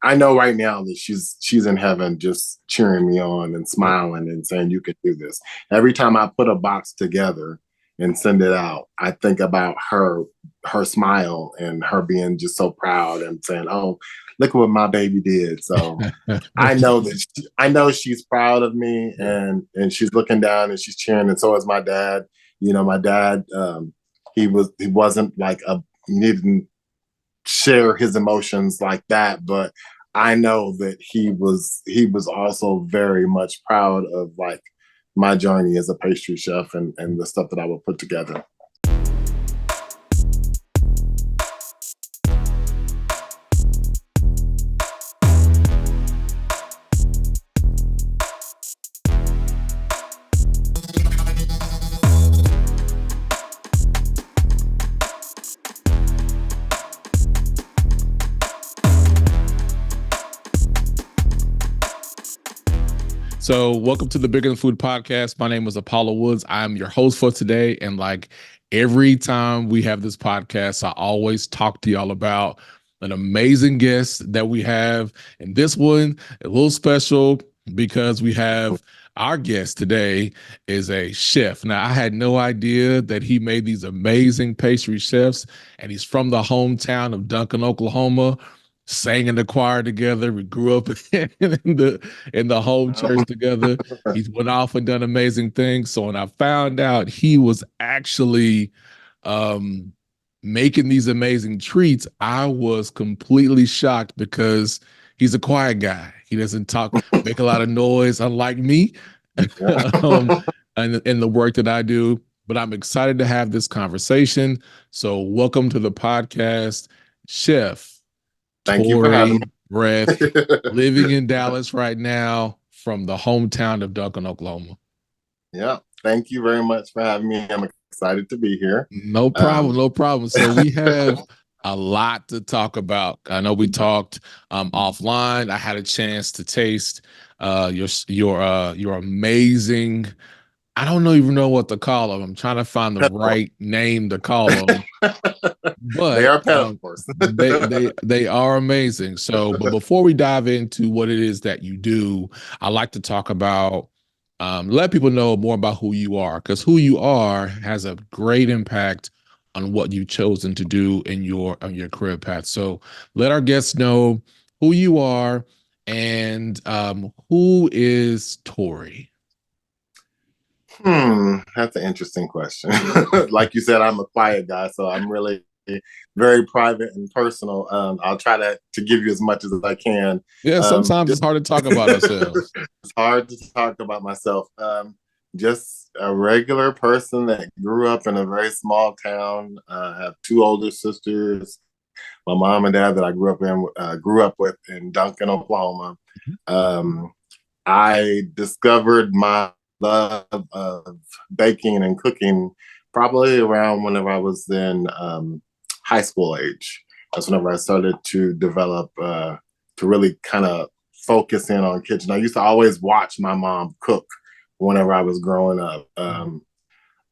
I know right now that she's in heaven, just cheering me on and smiling and saying you can do this. Every time I put a box together and send it out, I think about her smile and her being just so proud and saying, "Oh, look what my baby did." So I know she's proud of me, and she's looking down and she's cheering, and so is my dad. My dad, he wasn't like he didn't share his emotions like that, but I know that he was also very much proud of like my journey as a pastry chef and the stuff that I would put together. So welcome to the Bigger Than Food podcast. My name is Apollo Woods. I'm your host for today. And like every time we have this podcast, I always talk to y'all about an amazing guest that we have. And this one, a little special because we have our guest today is a chef. Now, I had no idea that he made these amazing pastry chefs, and he's from the hometown of Duncan, Oklahoma. Sang in the choir together. We grew up in the home church together. He's went off and done amazing things. So when I found out he was actually making these amazing treats, I was completely shocked because he's a quiet guy. He doesn't make a lot of noise, unlike me, and in the work that I do. But I'm excited to have this conversation. So welcome to the podcast, Chef Thank you for having Torrey me. Breath, living in Dallas right now from the hometown of Duncan, Oklahoma. Yeah, thank you very much for having me. I'm excited to be here. No problem, no problem. So we have a lot to talk about. I know we talked offline. I had a chance to taste your amazing. I don't even know what to call them. I'm trying to find the right name to call them. But they are peppers. they are amazing. So, but before we dive into what it is that you do, I like to talk about let people know more about who you are, because who you are has a great impact on what you've chosen to do in your career path. So let our guests know who you are and who is Torrey. That's an interesting question. Like you said, I'm a quiet guy, so I'm really very private and personal. I'll try to give you as much as I can. Yeah, sometimes it's hard to talk about ourselves. It's hard to talk about myself. Just a regular person that grew up in a very small town. I have two older sisters. My mom and dad that I grew up with in Duncan, Oklahoma. I discovered my love of baking and cooking probably around whenever I was in high school age. That's whenever I started to develop, to really kind of focus in on kitchen. I used to always watch my mom cook whenever I was growing up.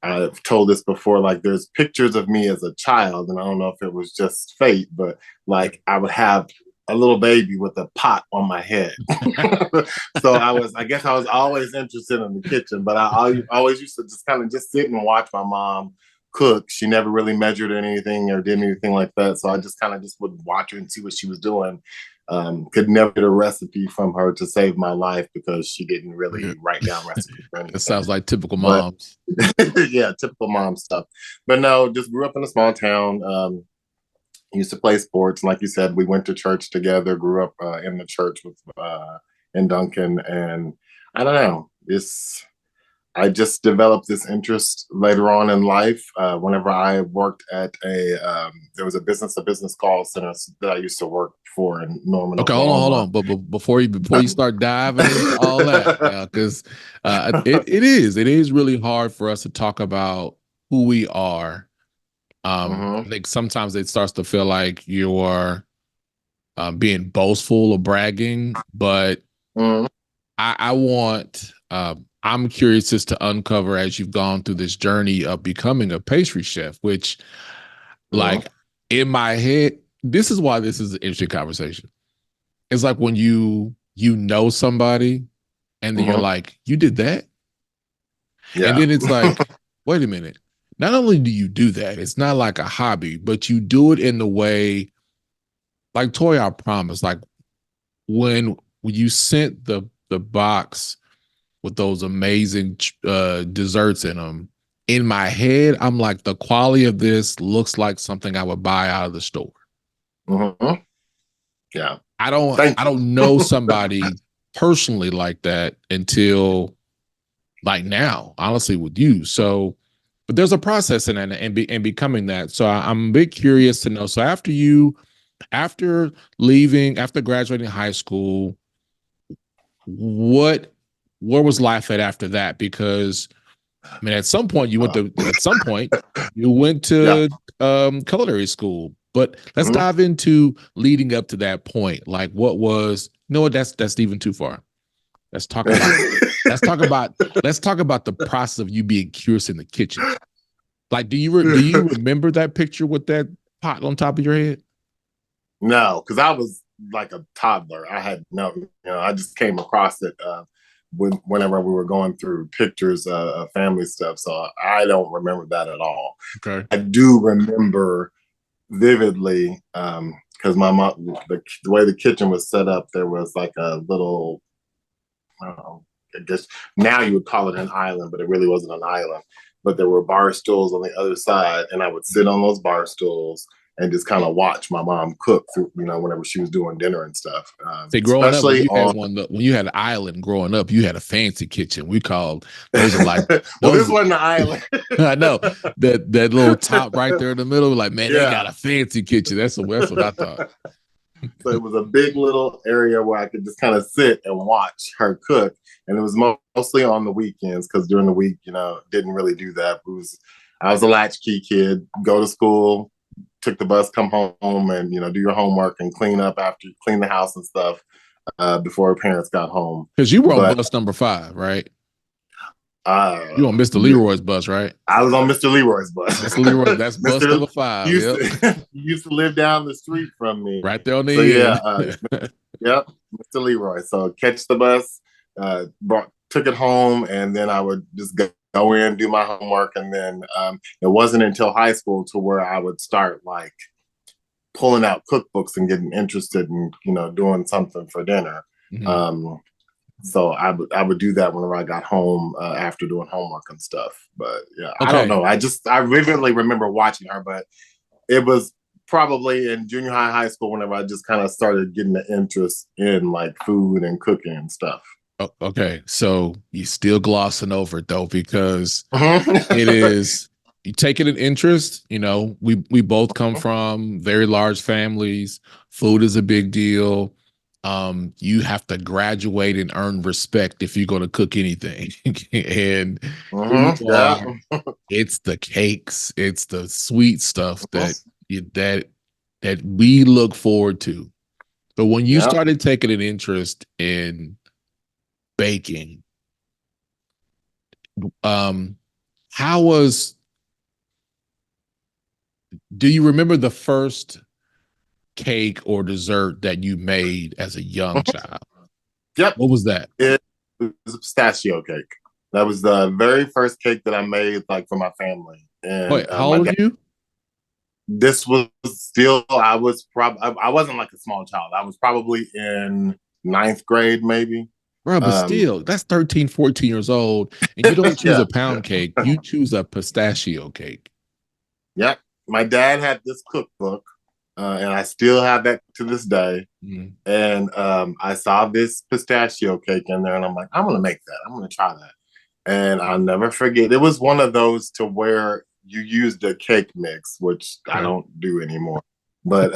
I've told this before, like there's pictures of me as a child, and I don't know if it was just fate, but like I would have a little baby with a pot on my head. So I guess I was always interested in the kitchen, but I always used to just kind of just sit and watch my mom cook. She never really measured anything or did anything like that. So I just kind of just would watch her and see what she was doing. Could never get a recipe from her to save my life because she didn't really write down recipes. It sounds like typical moms. Yeah, typical mom stuff. But no, just grew up in a small town. Used to play sports. And like you said, we went to church together, grew up in the church in Duncan. And I don't know, I just developed this interest later on in life. Whenever I worked at there was a business call center that I used to work for in Norman. Okay, Oklahoma. hold on. But before you start diving into all that, because it is really hard for us to talk about who we are. I think sometimes it starts to feel like you're being boastful or bragging, but I'm curious just to uncover as you've gone through this journey of becoming a pastry chef, which like in my head, this is why this is an interesting conversation. it's like when you know somebody and then you're Mm-hmm. like, you did that? And Yeah. then it's like, wait a minute. Not only do you do that, it's not like a hobby, but you do it in the way, like Toy, I promise, like when you sent the box with those amazing desserts in them, in my head, I'm like, the quality of this looks like something I would buy out of the store. Mm-hmm. Yeah. I don't Thank I you. don't know somebody personally like that until like now, honestly, with you. So, but there's a process in that and becoming that. So I'm a bit curious to know. So after leaving, after graduating high school, what where was life at after that? Because I mean, at some point you went Yeah. to culinary school. But let's Mm-hmm. dive into leading up to that point. Like what was no, that's even too far. Let's talk about let's talk about let's talk about the process of you being curious in the kitchen. Like, do you remember that picture with that pot on top of your head? No, because I was like a toddler. I had no, I just came across it whenever we were going through pictures of family stuff. So I don't remember that at all. Okay. I do remember vividly because my mom, the way the kitchen was set up, there was like a little, I don't know, I guess now you would call it an island, but it really wasn't an island. But there were bar stools on the other side, and I would sit on those bar stools and just kind of watch my mom cook through, whenever she was doing dinner and stuff. See, growing up, when Especially you had on, when you had an island growing up, you had a fancy kitchen. We called those are like well, this those. wasn't an island. I know that little top right there in the middle. Like, man, they got Yeah. a fancy kitchen. That's what I thought. So it was a big little area where I could just kind of sit and watch her cook. And it was mostly on the weekends because during the week, didn't really do that. I was a latchkey kid, go to school, took the bus, come home, and do your homework and clean up after you clean the house and stuff before her parents got home. Because you were on But bus number 5, right? You on Mr. yeah, Leroy's bus, right? I was on Mr. Leroy's bus. Mr. Leroy, that's bus Mr. number 5. used Yep, to used to live down the street from me. right there on So the yeah, end. yep, Mr. Leroy. So catch the bus, took it home, and then I would just go in, do my homework, and then it wasn't until high school to where I would start like pulling out cookbooks and getting interested in doing something for dinner. Mhm. So I would do that whenever I got home after doing homework and stuff. But yeah, I don't Okay. know. I vividly remember watching her, but it was probably in junior high, high school whenever I just kind of started getting the interest in like food and cooking and stuff. Okay. So you still glossing over it though, because Mm-hmm. it is you taking an interest. We both come from very large families. Food is a big deal. You have to graduate and earn respect if you're going to cook anything. And here you Mm-hmm. are. Yeah. It's the cakes, it's the sweet stuff that we look forward to. But when you Yeah. started taking an interest in baking, um, how was do you remember the first cake or dessert that you made as a young child? Yep. What was that? It was a pistachio cake. That was the very first cake that I made, like for my family. And Wait, how my old are dad. you? This was still. I was probably. I wasn't like a small child. I was probably in ninth grade, maybe. Bro, but Um, still, that's 13, 14 years old. And you don't choose yeah. a pound cake, you choose a pistachio cake. Yep. My dad had this cookbook, and I still have that to this day. Mm. And I saw this pistachio cake in there, and I'm like, I'm gonna make that. I'm gonna try that. And I'll never forget. It was one of those to where you used a cake mix, which I Okay. don't do anymore. But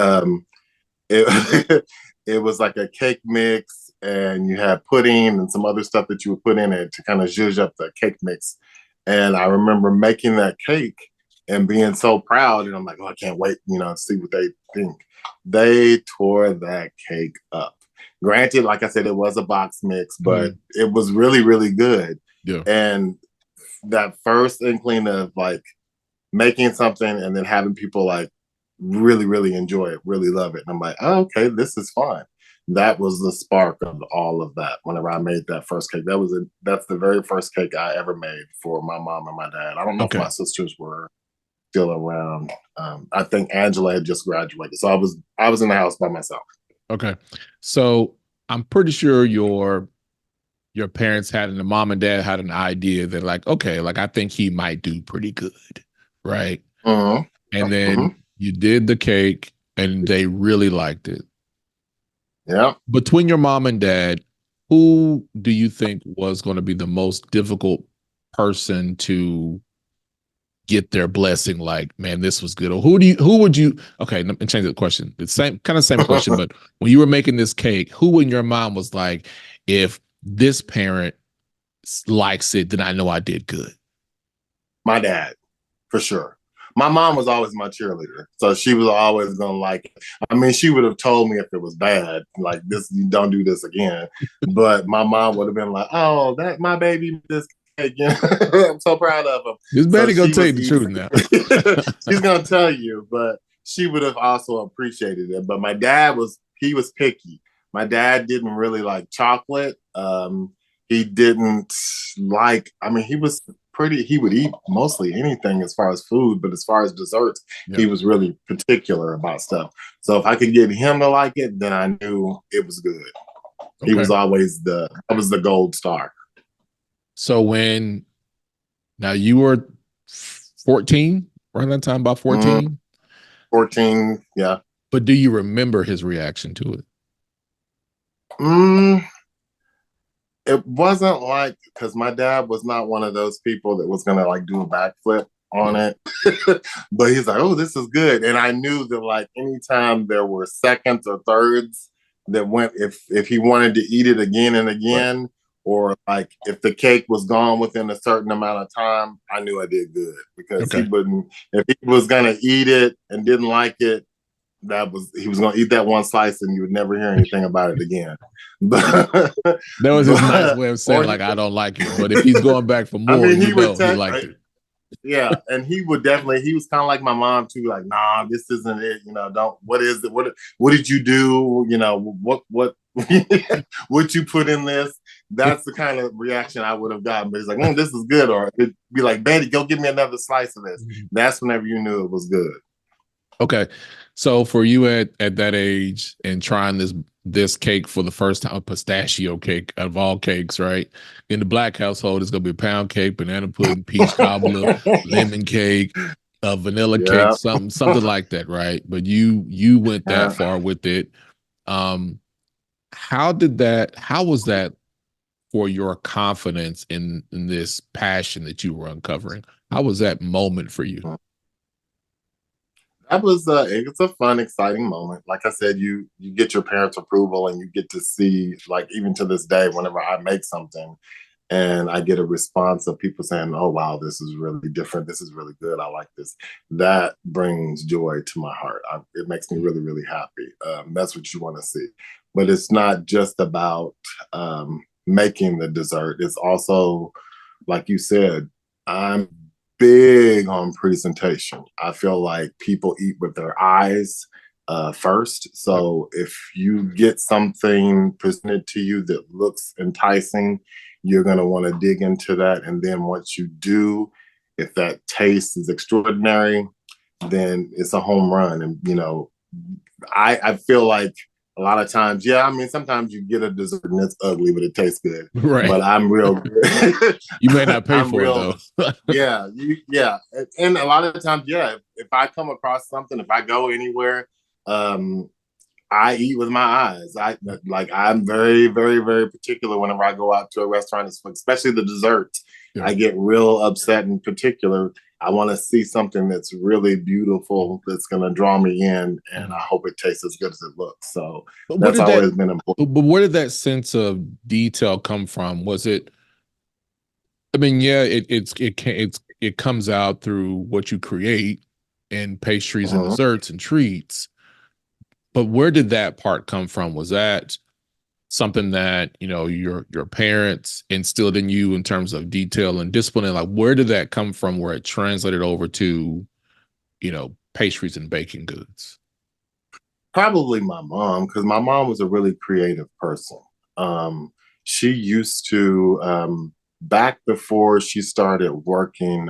it it was like a cake mix, and you had pudding and some other stuff that you would put in it to kind of zhuzh up the cake mix. And I remember making that cake and being so proud, and I'm like, oh, I can't wait, to see what they think. They tore that cake up. Granted, like I said, it was a box mix, but it was really, really good. Yeah. And that first inkling of like making something and then having people like really, really enjoy it, really love it. And I'm like, oh, okay, this is fun. that was the spark of all of that. Whenever I made that first cake, that's the very first cake I ever made for my mom and my dad. I don't know if Okay. my sisters were still around. I think Angela had just graduated, so I was in the house by myself. Okay. So I'm pretty sure your parents had and the mom and dad had an idea that like, okay, like I think he might do pretty good, right? Mm-hmm. And then Mm-hmm. you did the cake and they really liked it. Yeah, Between your mom and dad, who do you think was going to be the most difficult person to get their blessing? Like, man, this was good. Or who would you, okay, let me change the question. The same question, but when you were making this cake, who in your mind was like, if this parent likes it, then I know I did good. my dad, for sure. My mom was always my cheerleader, so she was always gonna like it. I mean, she would have told me if it was bad, like this, you don't do this again. But my mom would have been like, "Oh, that my baby, this cake, I'm so proud of him." This So baby gonna she tell you was the easy. truth now. She's gonna tell you, but she would have also appreciated it. But my dad he was picky. My dad didn't really like chocolate. He didn't like. I mean, he would eat mostly anything as far as food, but as far as desserts, Yeah. he was really particular about stuff. So if I could get him to like it, then I knew it was good. He Okay. was always I was the gold star. So now you were 14, around that time, about Mm, 14. 14, yeah. But do you remember his reaction to it? Mm, it wasn't like, because my dad was not one of those people that was gonna like do a backflip on Yeah. it. But he's like, oh, this is good. And I knew that like anytime there were seconds or thirds that went, if he wanted to eat it again and Right. again, or like if the cake was gone within a certain amount of time, I knew I did good, because he Okay. wouldn't, if he was gonna eat it and didn't like it, he was gonna eat that one slice and you would never hear anything about it again. But, That was his nice but way of saying, or like, I don't like it. But if he's going back for I more, mean, you he would know he tell, liked it. yeah, and he would definitely. He was kind of like my mom too. Like, nah, this isn't it. Don't. What is it? What did you do? What what you put in this? That's the kind of reaction I would have gotten. But he's like, this is good, or it'd be like, Betty, go give me another slice of this. That's whenever you knew it was good. Okay. So for you at that age and trying this cake for the first time, a pistachio cake out of all cakes, right? In the Black household, it's gonna be a pound cake, banana pudding, peach cobbler, lemon cake, a vanilla cake, Yeah. something like that, right? But you went that Yeah. far with it. Um, how was that for your confidence in this passion that you were uncovering? How was that moment for you? That was it's a fun, exciting moment. Like I said, you get your parents' approval, and you get to see, like, even to this day, whenever I make something and I get a response of people saying, "Oh wow, this is really different. This is really good. I like this." That brings joy to my heart. It makes me really, really happy. That's what you want to see. But it's not just about making the dessert. It's also, like you said, I'm big on presentation. I feel like people eat with their eyes first. Yep. So if you get something presented to you that looks enticing, you're going to want to dig into that. And then once you do, if that taste is extraordinary, then it's a home run. And, I feel like a lot of times, yeah, I mean, sometimes you get a dessert and it's ugly, but it tastes good. Right. But I'm real good. You may not pay I'm for it real, though. yeah, yeah. And a lot of the times, yeah, if I come across something, if I go anywhere, um, I eat with my eyes. I'm very, very, very particular whenever I go out to a restaurant, especially the desserts. Yeah. I get real upset in particular. I want to see something that's really beautiful, that's going to draw me in, and I hope it tastes as good as it looks. So But that's always been important. but where did that sense of detail come from? Was it, I mean, yeah, it comes out through what you create in pastries and Mhm. desserts and treats. But where did that part come from? Was that something that, your parents instilled in you in terms of detail and discipline? And like, where did that come from where it translated over to, pastries and baking goods? Probably my mom, because my mom was a really creative person. Um, she used to, back before she started working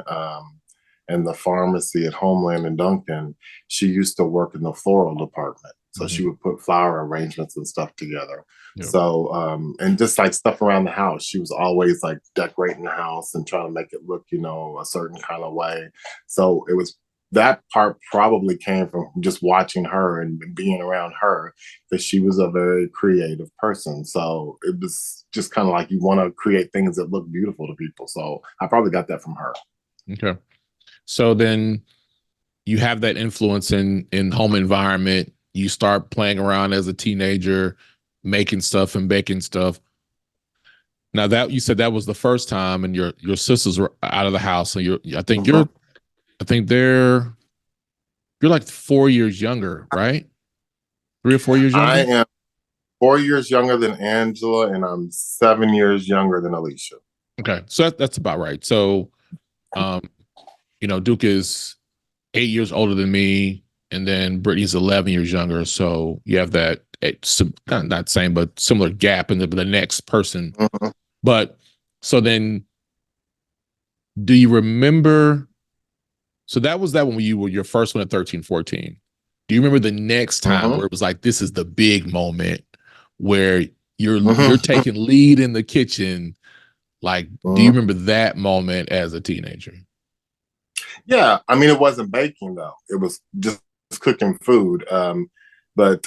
in the pharmacy at Homeland and Duncan, she used to work in the floral department. So she Mhm. would put flower arrangements and stuff together. Yeah. So, and just like stuff around the house, she was always like decorating the house and trying to make it look, a certain kind of way. So it was that part probably came from just watching her and being around her because she was a very creative person. So it was just kind of like you want to create things that look beautiful to people. So I probably got that from her. Okay. So then you have that influence in home environment. You start playing around as a teenager, making stuff and baking stuff. Now that you said that was the first time, and your sisters were out of the house, and Mhm. I think you're like 4 years younger, right? 3 or 4 years I younger. am 4 years younger than Angela, and I'm 7 years younger than Alicia. Okay, so that's about right. So, um, Duke is 8 years older than me, and then Brittany's 11 years younger. So you have that not same but similar gap in the next person. Mhm. But so then, do you remember? So that was that when you were your first one at 13, 14. Do you remember the next time Mhm. where it was like this is the big moment where you're Mhm. taking lead in the kitchen? Like, do you Mhm. remember that moment as a teenager? Yeah, I mean, it wasn't baking though. It was just cooking food. But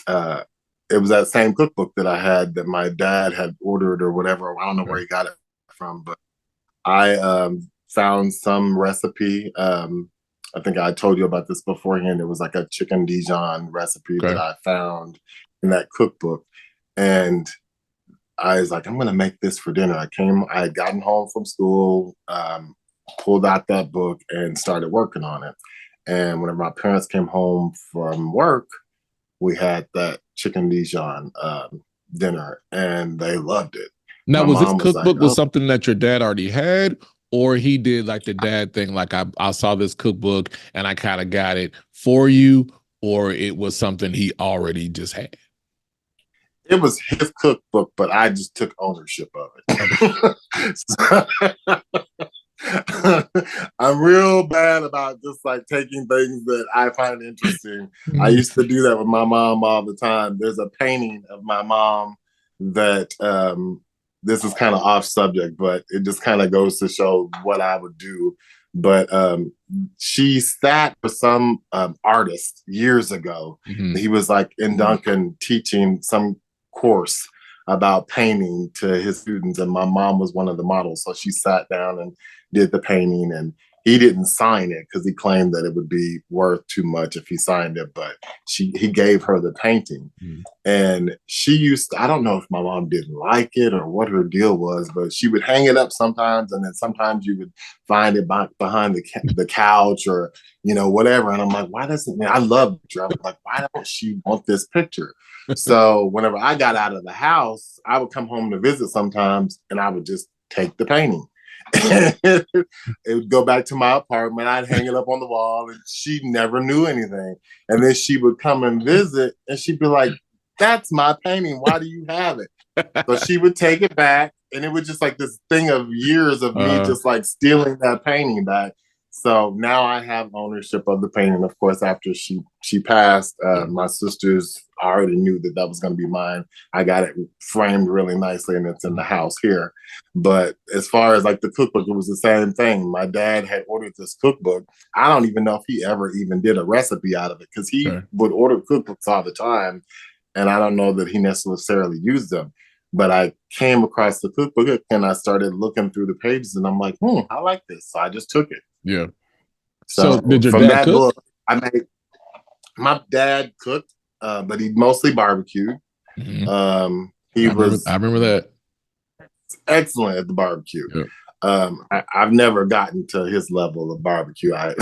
it was that same cookbook that I had that my dad had ordered or whatever. I don't know where Okay. he got it from, but I found some recipe. I think I told you about this beforehand. It was like a chicken Dijon recipe that Okay. I found in that cookbook. And I was like, I'm gonna make this for dinner. I had gotten home from school, pulled out that book and started working on it. And whenever my parents came home from work, we had that chicken Dijon dinner, and they loved it. Now, My was this mom was like, cookbook was "Oh, something that your dad already had, or he did like the dad thing, like I saw this cookbook and I kind of got it for you, or it was something he already just had? it was his cookbook, but I just took ownership of Okay. it." I'm real bad about just like taking things that I find interesting. I used to do that with my mom all the time. There's a painting of my mom that this is kind of off subject, but it just kind of goes to show what I would do. But she sat for some artist years ago. Mhm. He was like in Duncan teaching some course about painting to his students, and my mom was one of the models. So she sat down and did the painting, and he didn't sign it because he claimed that it would be worth too much if he signed it, but he gave her the painting. Mhm. And she used to, I don't know if my mom didn't like it or what her deal was, but she would hang it up sometimes, and then sometimes you would find it behind the couch or whatever. And I'm like, why doesn't I love her? I'm like, why don't she want this picture? So whenever I got out of the house, I would come home to visit sometimes, and I would just take the painting. It would go back to my apartment. I'd hang it up on the wall, and she never knew anything. And then she would come and visit, and she'd be like, "That's my painting. Why do you have it?" So she would take it back, and it was just like this thing of years of me uh, just like stealing that painting back. So now I have ownership of the painting. Of course, after she passed, yeah. my sisters already knew that that was going to be mine. I got it framed really nicely, and it's in the house here. But as far as like the cookbook, it was the same thing. My dad had ordered this cookbook. I don't even know if he ever even did a recipe out of it because he Okay. would order cookbooks all the time, and I don't know that he necessarily used them. But I came across the cookbook and I started looking through the pages, and I'm like, I like this. So I just took it. Yeah. So So did your from dad that cook? book, I made my dad cooked, but he mostly barbecued. Mhm. He I was remember that. excellent at the barbecue. Yeah. I've never gotten to his level of barbecue. I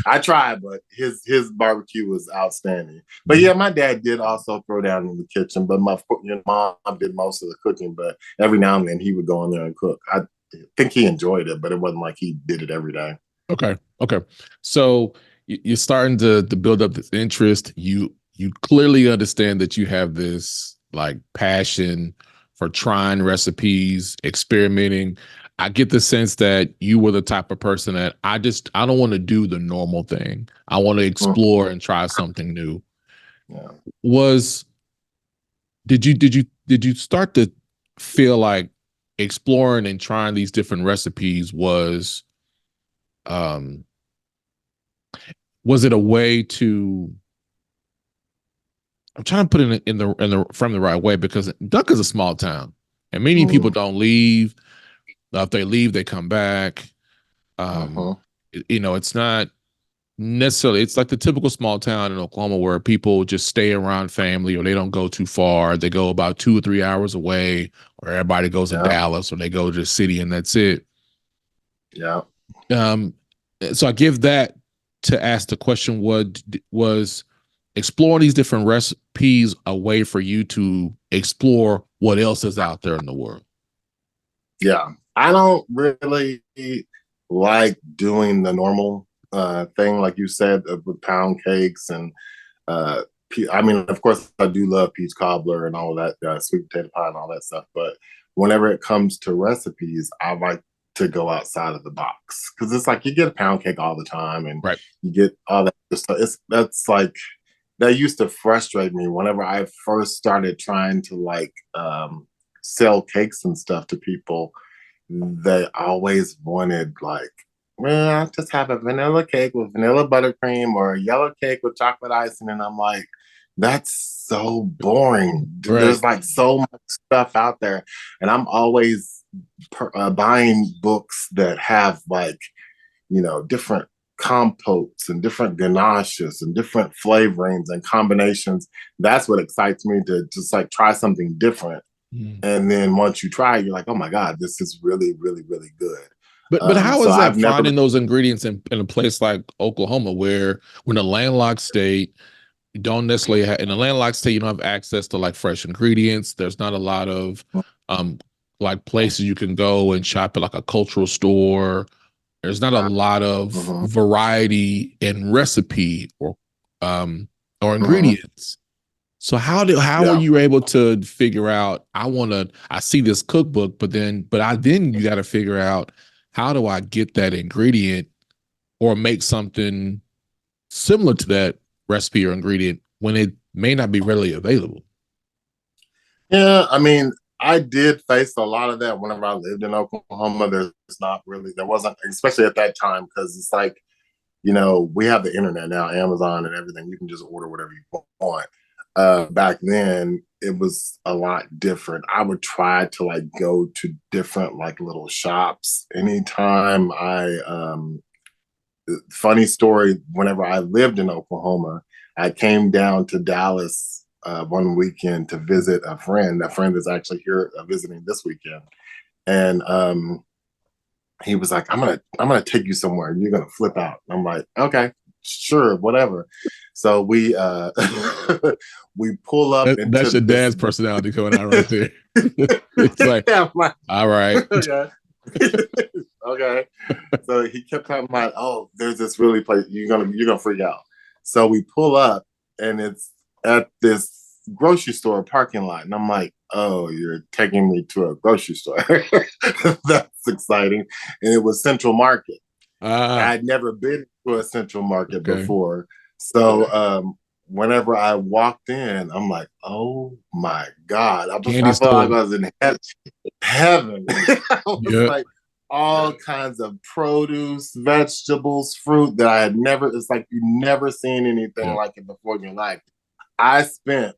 I tried, but his barbecue was outstanding. But Mhm. yeah, my dad did also throw down in the kitchen, but my mom did most of the cooking. But every now and then he would go in there and cook. I think he enjoyed it, but it wasn't like he did it every day. Okay. Okay. So you're starting to build up this interest. you clearly understand that you have this like passion for trying recipes, experimenting. I get the sense that you were the type of person that I don't want to do the normal thing. I want to Mm, explore and try something new. yeah. Was did you start to feel like exploring and trying these different recipes um was it a way to I'm trying to put it in the from the right way because Duck is a small town and many people Mm, don't leave. If they leave, they come back. Um, mm-hmm. it's not necessarily, it's like the typical small town in Oklahoma where people just stay around family or they don't go too far. They go about 2 or 3 hours away, or everybody goes to Yeah. Dallas or they go to the city and that's it. Yeah. Um, so I give that to ask the question, what was exploring these different recipes a way for you to explore what else is out there in the world? Yeah. I don't really like doing the normal thing, like you said, with pound cakes and uh, I mean, of course, I do love peach cobbler and all of that, sweet potato pie and all that stuff. But whenever it comes to recipes, I like to go outside of the box because it's like you get a pound cake all the time and Right. you get all that stuff. That's like that used to frustrate me whenever I first started trying to like sell cakes and stuff to people. They always wanted like, well, I'll just have a vanilla cake with vanilla buttercream or a yellow cake with chocolate icing. And I'm like, that's so boring. Right. There's like so much stuff out there. And I'm always buying books that have like, different compotes and different ganaches and different flavorings and combinations. That's what excites me to just like try something different. Mm. And then once you try it, you're like, oh my God, this is really, really, really good. But how So is that I've never, finding those ingredients in a place like Oklahoma, where we're in a landlocked state, you don't necessarily have in a landlocked state, you don't have access to like fresh ingredients. There's not a lot of um like places you can go and shop at like a cultural store. There's not a lot of mm-hmm, variety in recipe um or mm-hmm, ingredients. So how were yeah, you able to figure out I see this cookbook, but then you got to figure out how do I get that ingredient or make something similar to that recipe or ingredient when it may not be readily available. yeah. I mean, I did face a lot of that whenever I lived in Oklahoma. There wasn't, especially at that time, because it's like, we have the internet now, Amazon and everything. You can just order whatever you want. Back then, it was a lot different. I would try to like go to different like little shops anytime funny story, whenever I lived in Oklahoma, I came down to Dallas one weekend to visit a friend. A friend is actually here visiting this weekend. And he was like, I'm gonna take you somewhere and you're gonna flip out. I'm like, okay, sure, whatever. So we we pull up That's into your this. dad's personality coming out right there. It's like, Yeah, like, all right. okay. Okay. So he kept talking about, oh, there's this really place, you're gonna freak out. So we pull up and it's at this grocery store parking lot. And I'm like, oh, you're taking me to a grocery store. That's exciting. And it was Central Market. Ah, I'd never been to a Central Market okay. before. So whenever I walked in, I'm like, oh my God. Candy I felt like store. I was in heaven. I was Yeah. like all kinds of produce, vegetables, fruit that I had never, it's like you never seen anything Yeah. like it before in your life. I spent,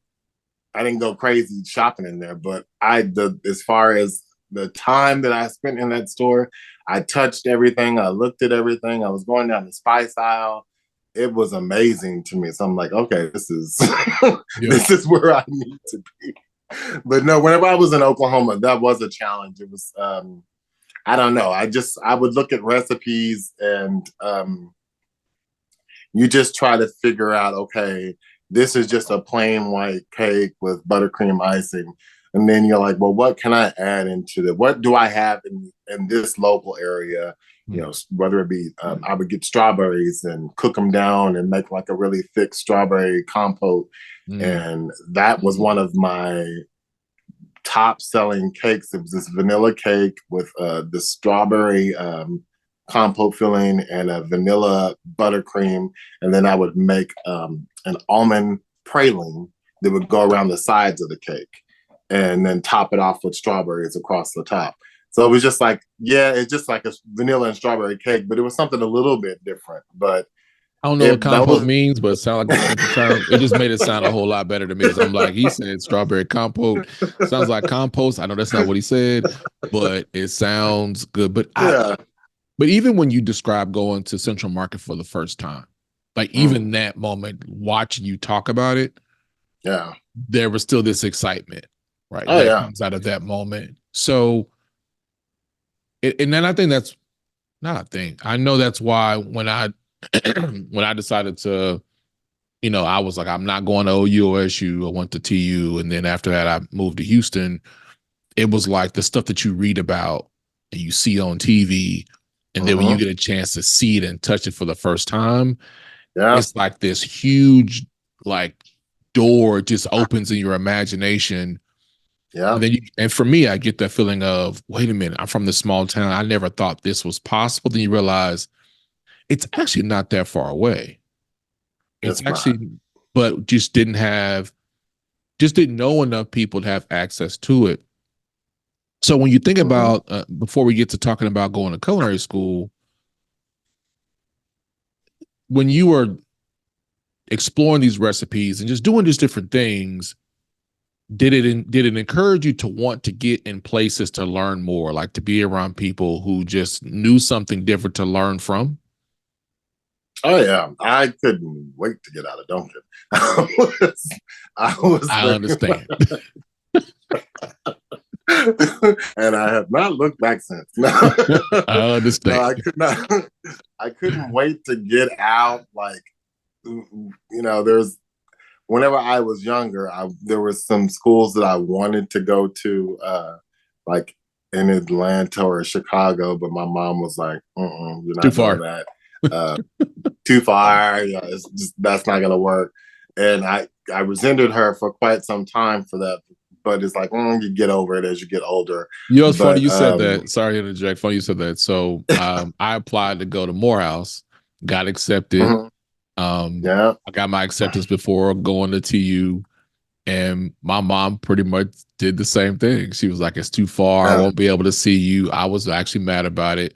I didn't go crazy shopping in there, but as far as the time that I spent in that store, I touched everything, I looked at everything, I was going down the spice aisle. It was amazing to me. So I'm like, okay, this is Yeah. this is where I need to be. But no, whenever I was in Oklahoma, that was a challenge. It was I don't know. I would look at recipes and you just try to figure out, okay, this is just a plain white cake with buttercream icing. And then you're like, well, what can I add into the, what do I have in this local area? You know, whether it be, I would get strawberries and cook them down and make like a really thick strawberry compote. And that was one of my top selling cakes. It was this vanilla cake with the strawberry compote filling and a vanilla buttercream. And then I would make an almond praline that would go around the sides of the cake and then top it off with strawberries across the top. So it was just like, yeah, it's just like a vanilla and strawberry cake, but it was something a little bit different. But I don't know what compote means, but it sounds like a simple term. It just made it sound a whole lot better to me. Because I'm like, he said strawberry compote. Sounds like compost. I know that's not what he said, but it sounds good. But but even when you describe going to Central Market for the first time, like even that moment, watching you talk about it, there was still this excitement, right? That comes out of that moment. So, and then I think that's not a thing. I know that's why when I when I decided to, you know, I was like, I'm not going to OU or SU. I went to TU. And then after that, I moved to Houston. It was like the stuff that you read about and you see on TV. And then when you get a chance to see it and touch it for the first time, it's like this huge, like, door just opens in your imagination. And then and for me, I get that feeling of, wait a minute, I'm from this small town. I never thought this was possible. Then you realize it's actually not that far away. It's actually, but just didn't know enough people to have access to it. So when you think about, before we get to talking about going to culinary school, when you were exploring these recipes and just doing these different things, did it encourage you to want to get in places to learn more, like to be around people who just knew something different to learn from? Oh yeah, I couldn't wait to get out of Duncan. I understand. And I have not looked back since. I understand. No, I couldn't wait to get out. Like, you know, whenever I was younger, there were some schools that I wanted to go to, like in Atlanta or Chicago, but my mom was like, you're not too far. doing that. Too far. Yeah, it's just, that's not gonna work. And I resented her for quite some time for that. But it's like, you get over it as you get older. You know, it's funny you said that. Sorry to interject. Funny you said that. So I applied to go to Morehouse, got accepted. I got my acceptance before going to TU. And my mom pretty much did the same thing. She was like, it's too far. I won't be able to see you. I was actually mad about it.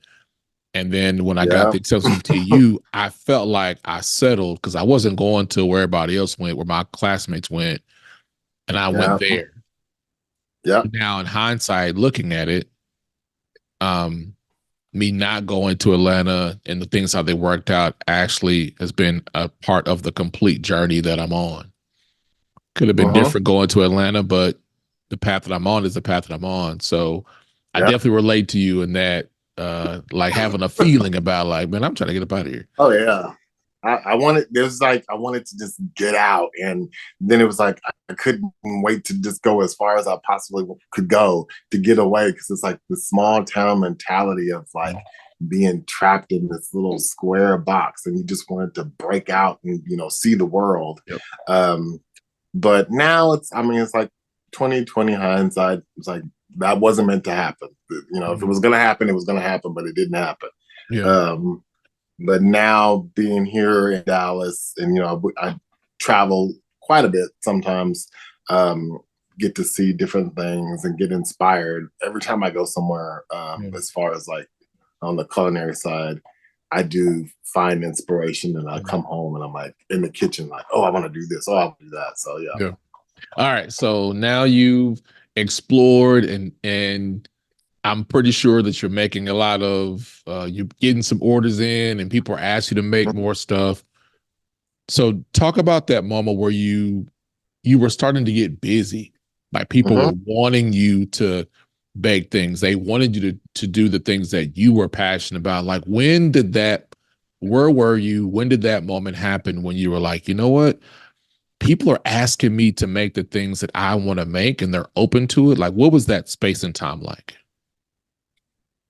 And then when I got the acceptance from TU, I felt like I settled because I wasn't going to where everybody else went, where my classmates went. And I went there. Now, in hindsight, looking at it, me not going to Atlanta and the things how they worked out actually has been a part of the complete journey that I'm on. Could have been different going to Atlanta, but the path that I'm on is the path that I'm on. So I definitely relate to you in that, like having a feeling about like, man, I'm trying to get up out of here. Oh yeah. I wanted to just get out. And then it was like, I couldn't wait to just go as far as I possibly could go to get away. Cause it's like the small town mentality of like being trapped in this little square box and you just wanted to break out and, you know, see the world. But now it's like 2020 hindsight. It's like, that wasn't meant to happen. You know, if it was going to happen, it was going to happen, but it didn't happen. But now being here in Dallas and, you know, I travel quite a bit sometimes, get to see different things and get inspired every time I go somewhere. As far as like on the culinary side, I do find inspiration and I come home and I'm like in the kitchen, like, oh, I want to do this. Oh, I want to do that. So, yeah. All right. So now you've explored and I'm pretty sure that you're making a lot of, you're getting some orders in and people are asking you to make more stuff. So talk about that moment where you were starting to get busy. Like people were wanting you to bake things. They wanted you to do the things that you were passionate about. Like where were you? When did that moment happen when you were like, you know what? people are asking me to make the things that I want to make and they're open to it? Like, what was that space and time like?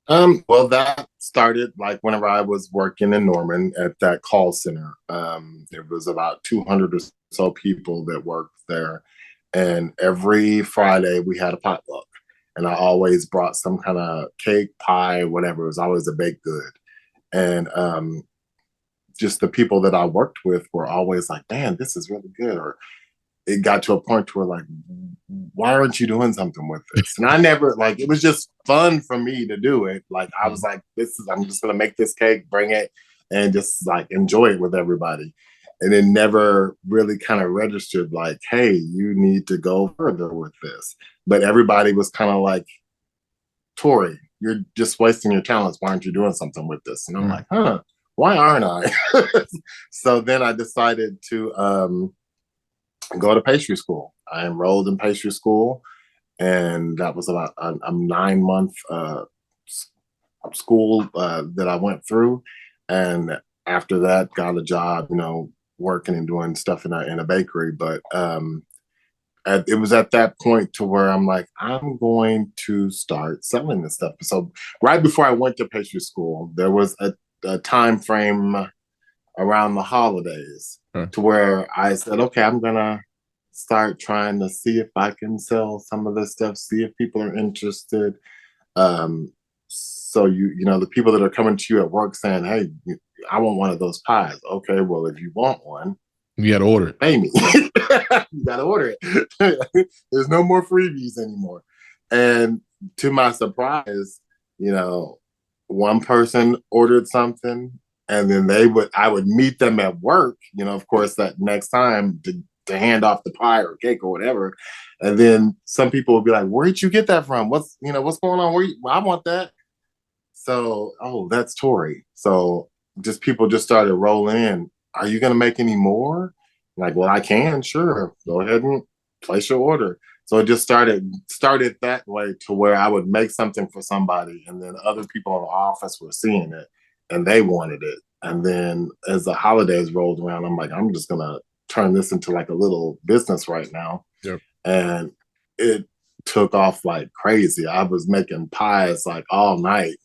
Well, that started like whenever I was working in Norman at that call center. There was about 200 or so people that worked there. And every Friday we had a potluck. And I always brought some kind of cake, pie, whatever. It was always a baked good. And just the people that I worked with were always like, man, this is really good. Or it got to a point where like, why aren't you doing something with this? And I never like it was just fun for me to do it. Like I was like, I'm just gonna make this cake, bring it, and just like enjoy it with everybody. And it never really kind of registered like, hey, you need to go further with this. But everybody was kind of like, Torrey, you're just wasting your talents. Why aren't you doing something with this? And I'm like, huh, why aren't I? So then I decided to go to pastry school. I enrolled in pastry school, and that was about a 9 month school that I went through. And after that, got a job, working and doing stuff in a bakery. But it was at that point to where I'm like, I'm going to start selling this stuff. So right before I went to pastry school, there was a time frame around the holidays to where I said, okay, I'm gonna start trying to see if I can sell some of this stuff, see if people are interested. So the people that are coming to you at work saying, hey, I want one of those pies. Okay, well, if you want one, you got to order it. Pay me. You got to order it. There's no more freebies anymore. And to my surprise, one person ordered something, and then I would meet them at work, of course, that next time to hand off the pie or cake or whatever. And then some people would be like, where did you get that from? What's going on? I want that. So, oh, that's Torrey. So people just started rolling in. Are you going to make any more? I'm like, well, I can, sure. Go ahead and place your order. So it just started that way to where I would make something for somebody, and then other people in the office were seeing it and they wanted it. And then as the holidays rolled around, I'm like, I'm just gonna turn this into like a little business right now. Yep. And it took off like crazy. I was making pies like all night,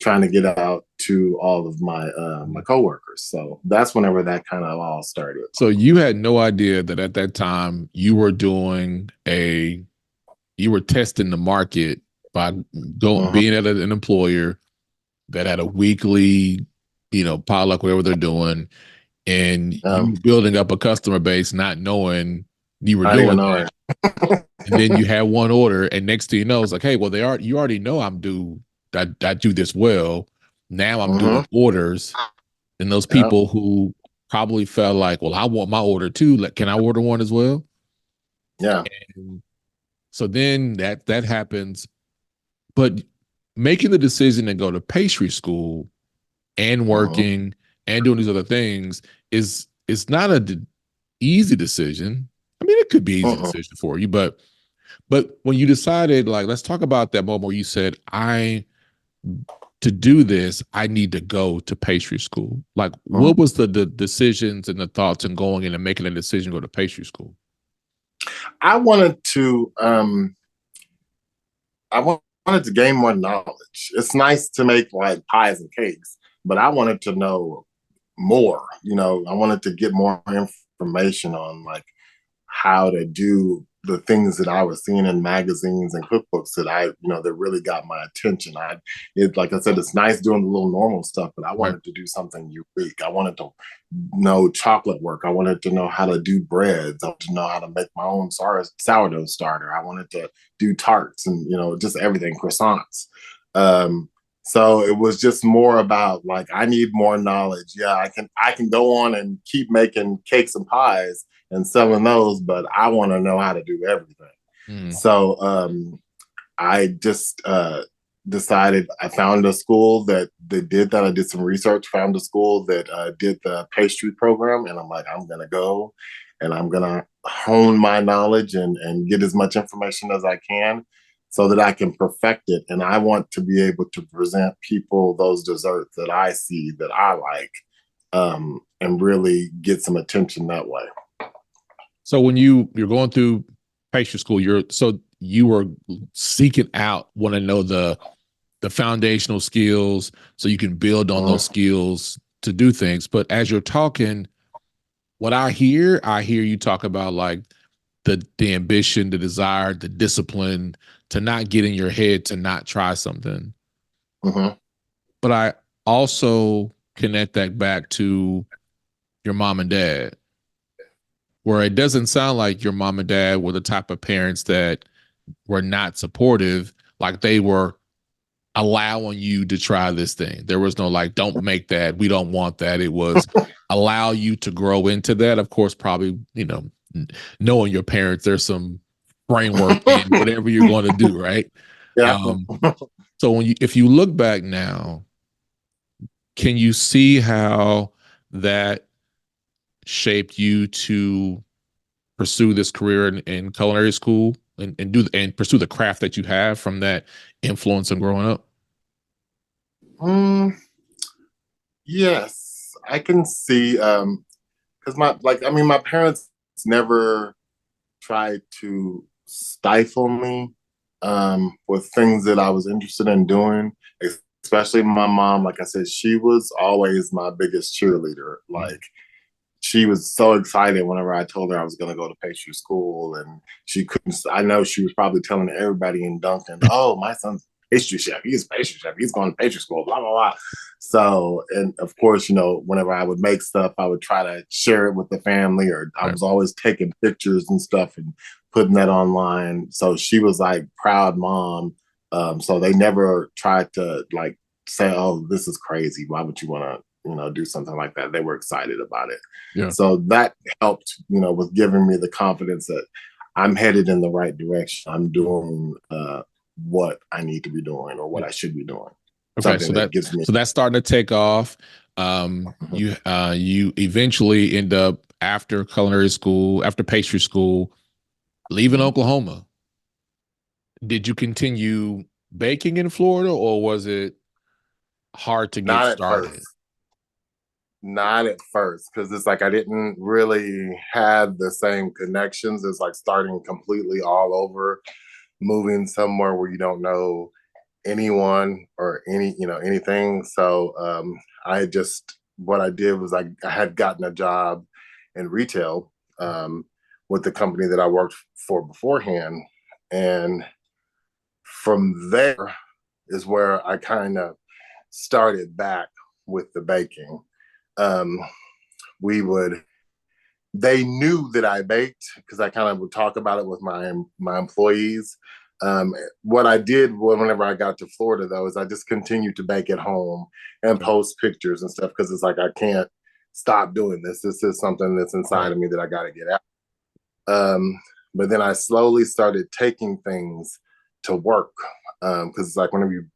trying to get out to all of my my coworkers. So that's whenever that kind of all started. So you had no idea that at that time you were testing the market by being at an employer that had a weekly, potluck, whatever they're doing, and you building up a customer base, not knowing you were doing that. And then you had one order, and next thing you know, it's like, hey, well, you already know I do this well. Now I'm doing orders, and those people who probably felt like, well, I want my order too. Like, can I order one as well? Yeah. And so then that happens, but making the decision to go to pastry school and working and doing these other things is not an easy decision. I mean, it could be an easy decision for you, but when you decided, like, let's talk about that moment where you said, to do this, I need to go to pastry school. Like, what was the decisions and the thoughts and going in and making a decision to go to pastry school? I wanted to gain more knowledge. It's nice to make like pies and cakes, but I wanted to know more. I wanted to get more information on like how to do the things that I was seeing in magazines and cookbooks that that really got my attention. Like I said, it's nice doing the little normal stuff, but I wanted to do something unique. I wanted to know chocolate work. I wanted to know how to do breads. I wanted to know how to make my own sourdough starter. I wanted to do tarts and, just everything, croissants. So it was just more about like, I need more knowledge. Yeah, I can go on and keep making cakes and pies and selling those, but I want to know how to do everything. So I just decided, I found a school that did that. I did some research, found a school that did the pastry program, and I'm like, I'm going to go and I'm going to hone my knowledge and get as much information as I can so that I can perfect it. And I want to be able to present people those desserts that I see that I like, and really get some attention that way. So when you're going through pastry school, you were seeking out, want to know the foundational skills so you can build on those skills to do things. But as you're talking, what I hear you talk about like the ambition, the desire, the discipline to not get in your head to not try something. Mm-hmm. But I also connect that back to your mom and dad, where it doesn't sound like your mom and dad were the type of parents that were not supportive, like they were allowing you to try this thing. There was no like, don't make that. We don't want that. It was allow you to grow into that. Of course, probably, knowing your parents, there's some framework in whatever you're going to do, right? Yeah. Um, so if you look back now, can you see how that shaped you to pursue this career in culinary school and pursue the craft that you have from that influence of growing up? Mm, yes, I can see. Because my parents never tried to stifle me with things that I was interested in doing. Especially my mom, like I said, she was always my biggest cheerleader. Like she was so excited whenever I told her I was going to go to pastry school, and she couldn't. I know she was probably telling everybody in Duncan, "Oh, my son's pastry chef. He's a pastry chef. He's going to pastry school." Blah blah blah. So, and of course, whenever I would make stuff, I would try to share it with the family, or I Right. was always taking pictures and stuff and putting that online. So she was like proud mom. So they never tried to like say, "Oh, this is crazy. Why would you want to?" do something like that. They were excited about it. Yeah. So that helped, with giving me the confidence that I'm headed in the right direction. I'm doing what I need to be doing or what I should be doing. Okay, Something that gives me. so that's starting to take off. You eventually end up after culinary school, after pastry school, leaving Oklahoma. Did you continue baking in Florida, or was it hard to get Not at first. started? Not at first, because it's like I didn't really have the same connections. It's like starting completely all over, moving somewhere where you don't know anyone or anything. So I just what I did was I had gotten a job in retail with the company that I worked for beforehand, and from there is where I kind of started back with the baking. Um, we would they knew that I baked because I kind of would talk about it with my employees. What I did whenever I got to Florida, though, is I just continued to bake at home and post pictures and stuff because it's like I can't stop doing this. This is something that's inside of me that I got to get out. But then I slowly started taking things to work because it's like whenever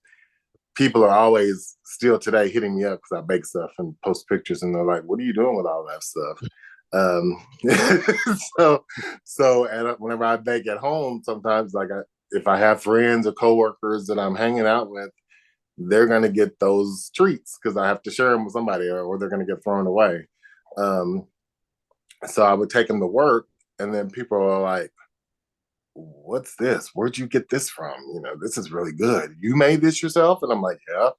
people are always still today hitting me up because I bake stuff and post pictures, and they're like, "What are you doing with all that stuff?" So whenever I bake at home, sometimes if I have friends or coworkers that I'm hanging out with, they're gonna get those treats because I have to share them with somebody, or they're gonna get thrown away. Um, so I would take them to work, and then people are like, "What's this? Where'd you get this from? This is really good. You made this yourself?" And I'm like, "Yeah."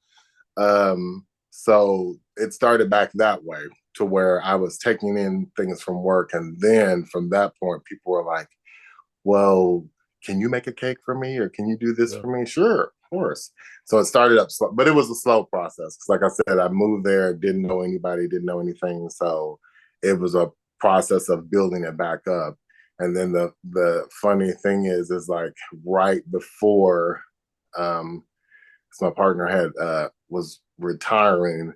So it started back that way to where I was taking in things from work. And then from that point, people were like, well, can you make a cake for me? Or can you do this Yeah. for me? Sure, of course. So it started up slow, but it was a slow process. Cause like I said, I moved there, didn't know anybody, didn't know anything. So it was a process of building it back up. And then the funny thing is like right before my partner had was retiring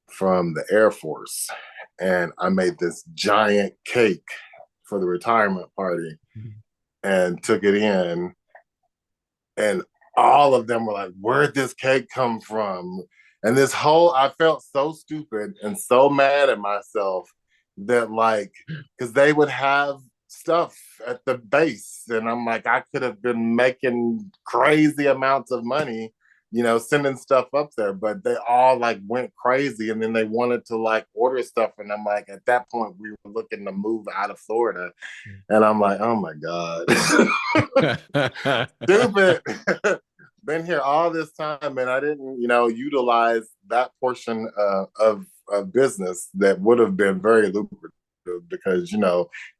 from the Air Force, and I made this giant cake for the retirement party and took it in, and all of them were like, "Where'd this cake come from?" And I felt so stupid and so mad at myself that because they would have stuff at the base, and I'm like, I could have been making crazy amounts of money sending stuff up there, but they all like went crazy and then they wanted to like order stuff. And I'm like, at that point, we were looking to move out of Florida. And I'm like, oh my God, stupid. Been here all this time and I didn't, utilize that portion of business that would have been very lucrative because,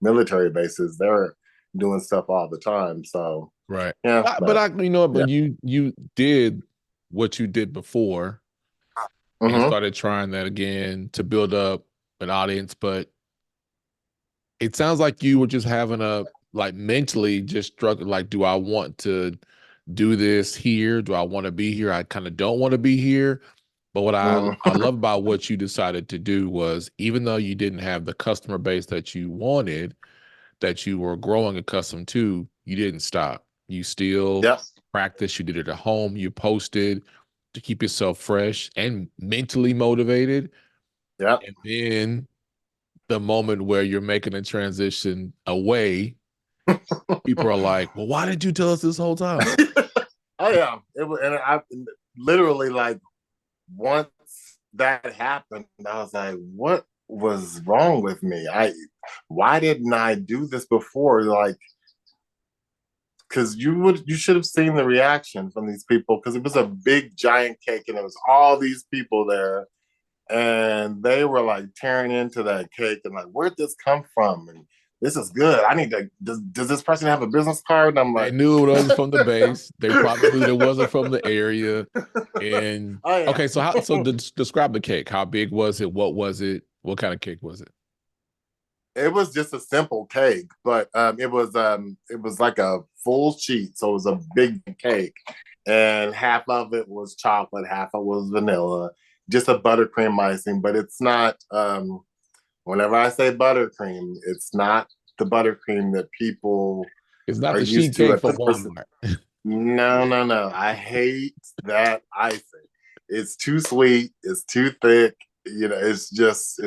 military bases, they're doing stuff all the time. So, Right. yeah, But yeah. you did what you did before and Mm-hmm. started trying that again to build up an audience, but it sounds like you were just having a like mentally just struggling, like, do I want to do this here? Do I want to be here? I kind of don't want to be here. But what I Mm-hmm. love about what you decided to do was even though you didn't have the customer base that you wanted, that you were growing accustomed to, you didn't stop. You still Yep. practice, you did it at home, you posted to keep yourself fresh and mentally motivated. Yep. And then the moment where you're making a transition away, people are like, well, why didn't you tell us this whole time? Oh yeah. It was, and I literally like once that happened, I was like, what was wrong with me? Why didn't I do this before? Like, because you should have seen the reaction from these people because it was a big giant cake and it was all these people there and they were like tearing into that cake and like, where'd this come from? And this is good. I need to. Does this person have a business card? And I'm They like, knew it wasn't from the base. They probably knew it wasn't from the area. And oh yeah. okay, describe the cake. How big was it? What was it? What kind of cake was it? It was just a simple cake, but it was like a full sheet, so it was a big cake, and half of it was chocolate, half of it was vanilla, just a buttercream icing. But it's not. Whenever I say buttercream, it's not the buttercream that people It's not are the sheet used to cake at from the. Walmart. No, no, no. I hate that icing. It's too sweet. It's too thick. It's just,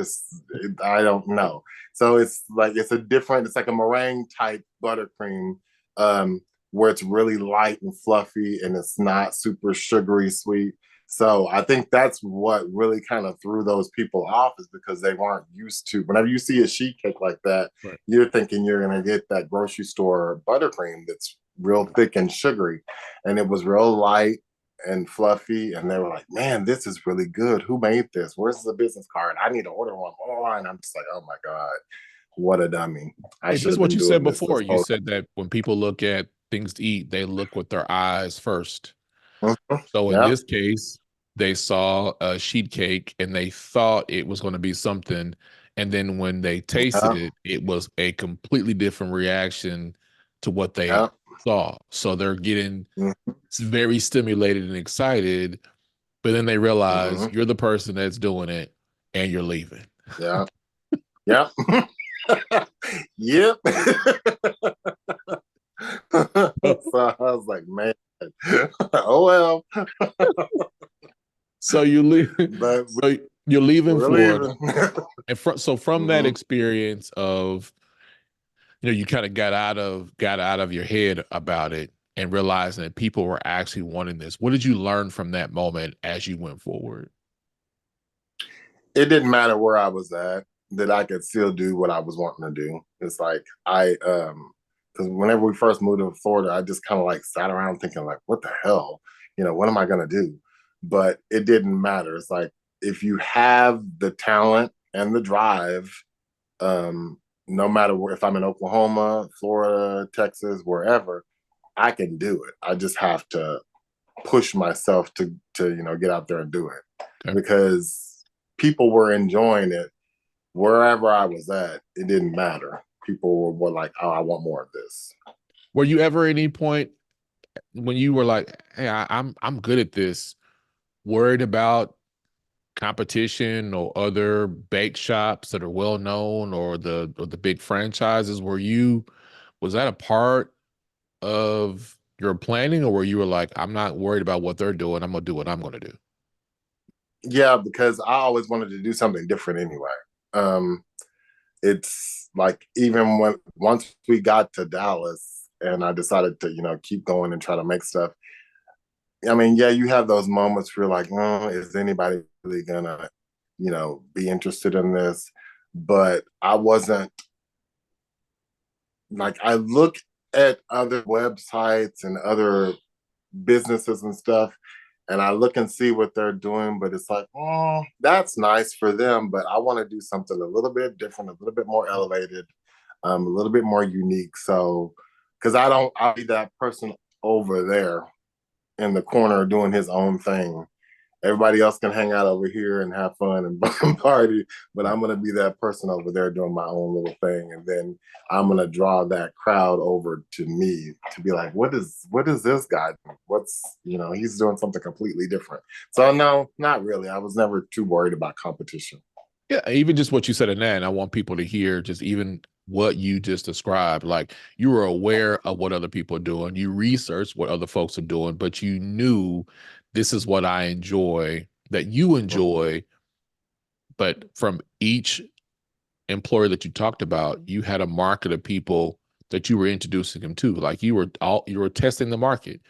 I don't know. So it's like, it's like a meringue type buttercream, um, where it's really light and fluffy and it's not super sugary sweet. So I think that's what really kind of threw those people off is because they weren't used to, whenever you see a sheet cake like that, Right. you're thinking you're going to get that grocery store buttercream that's real thick and sugary. And it was real light and fluffy. And they were like, man, this is really good. Who made this? Where's the business card? I need to order one. Oh, and I'm just like, oh my God, what a dummy. I Hey, should this is have what been you said doing this before. this You whole said that when people look at things to eat, they look with their eyes first. time. Mhm. So in Yeah. this case, they saw a sheet cake and they thought it was going to be something. And then when they tasted Yeah. it, it was a completely different reaction to what they Yeah. saw. So they're getting Mhm. very stimulated and excited, but then they realize Mhm. you're the person that's doing it and you're leaving. Yeah. Yeah. Yep. So I was like, man, oh well. So you leave. But So you're leaving we're Florida, leaving. and so from that Hmm. experience of you kind of got out of your head about it and realizing that people were actually wanting this. What did you learn from that moment as you went forward? It didn't matter where I was at, that I could still do what I was wanting to do. It's like because whenever we first moved to Florida, I just kind of like sat around thinking like, what the hell? What am I gonna do? But it didn't matter. It's like if you have the talent and the drive, no matter where, if I'm in Oklahoma, Florida, Texas, wherever, I can do it. I just have to push myself to get out there and do it Okay. because people were enjoying it wherever I was at. It didn't matter. People were like, "Oh, I want more of this." Were you ever at any point when you were like, "Hey, I'm good at this," worried about competition or other bake shops that are well known or the big franchises? Was that a part of your planning, or were you were like, I'm not worried about what they're doing, I'm gonna do what I'm gonna do? Yeah, because I always wanted to do something different anyway. Um, it's like even when once we got to Dallas and I decided to keep going and try to make stuff. I mean, yeah, you have those moments where you're like, oh, is anybody really gonna, be interested in this? But I wasn't like, I look at other websites and other businesses and stuff, and I look and see what they're doing, but it's like, oh, that's nice for them, but I want to do something a little bit different, a little bit more elevated, a little bit more unique. So, because I'll be that person over there in the corner doing his own thing. Everybody else can hang out over here and have fun and party, but I'm gonna be that person over there doing my own little thing, and then I'm gonna draw that crowd over to me to be like, what is this guy doing? He's doing something completely different. So no, not really. I was never too worried about competition. Yeah, even just what you said in that, and I want people to hear just even what you just described. Like you were aware of what other people are doing, you researched what other folks are doing, but you knew this is what I enjoy, that you enjoy. But from each employer that you talked about, you had a market of people that you were introducing them to. Like you were testing the market.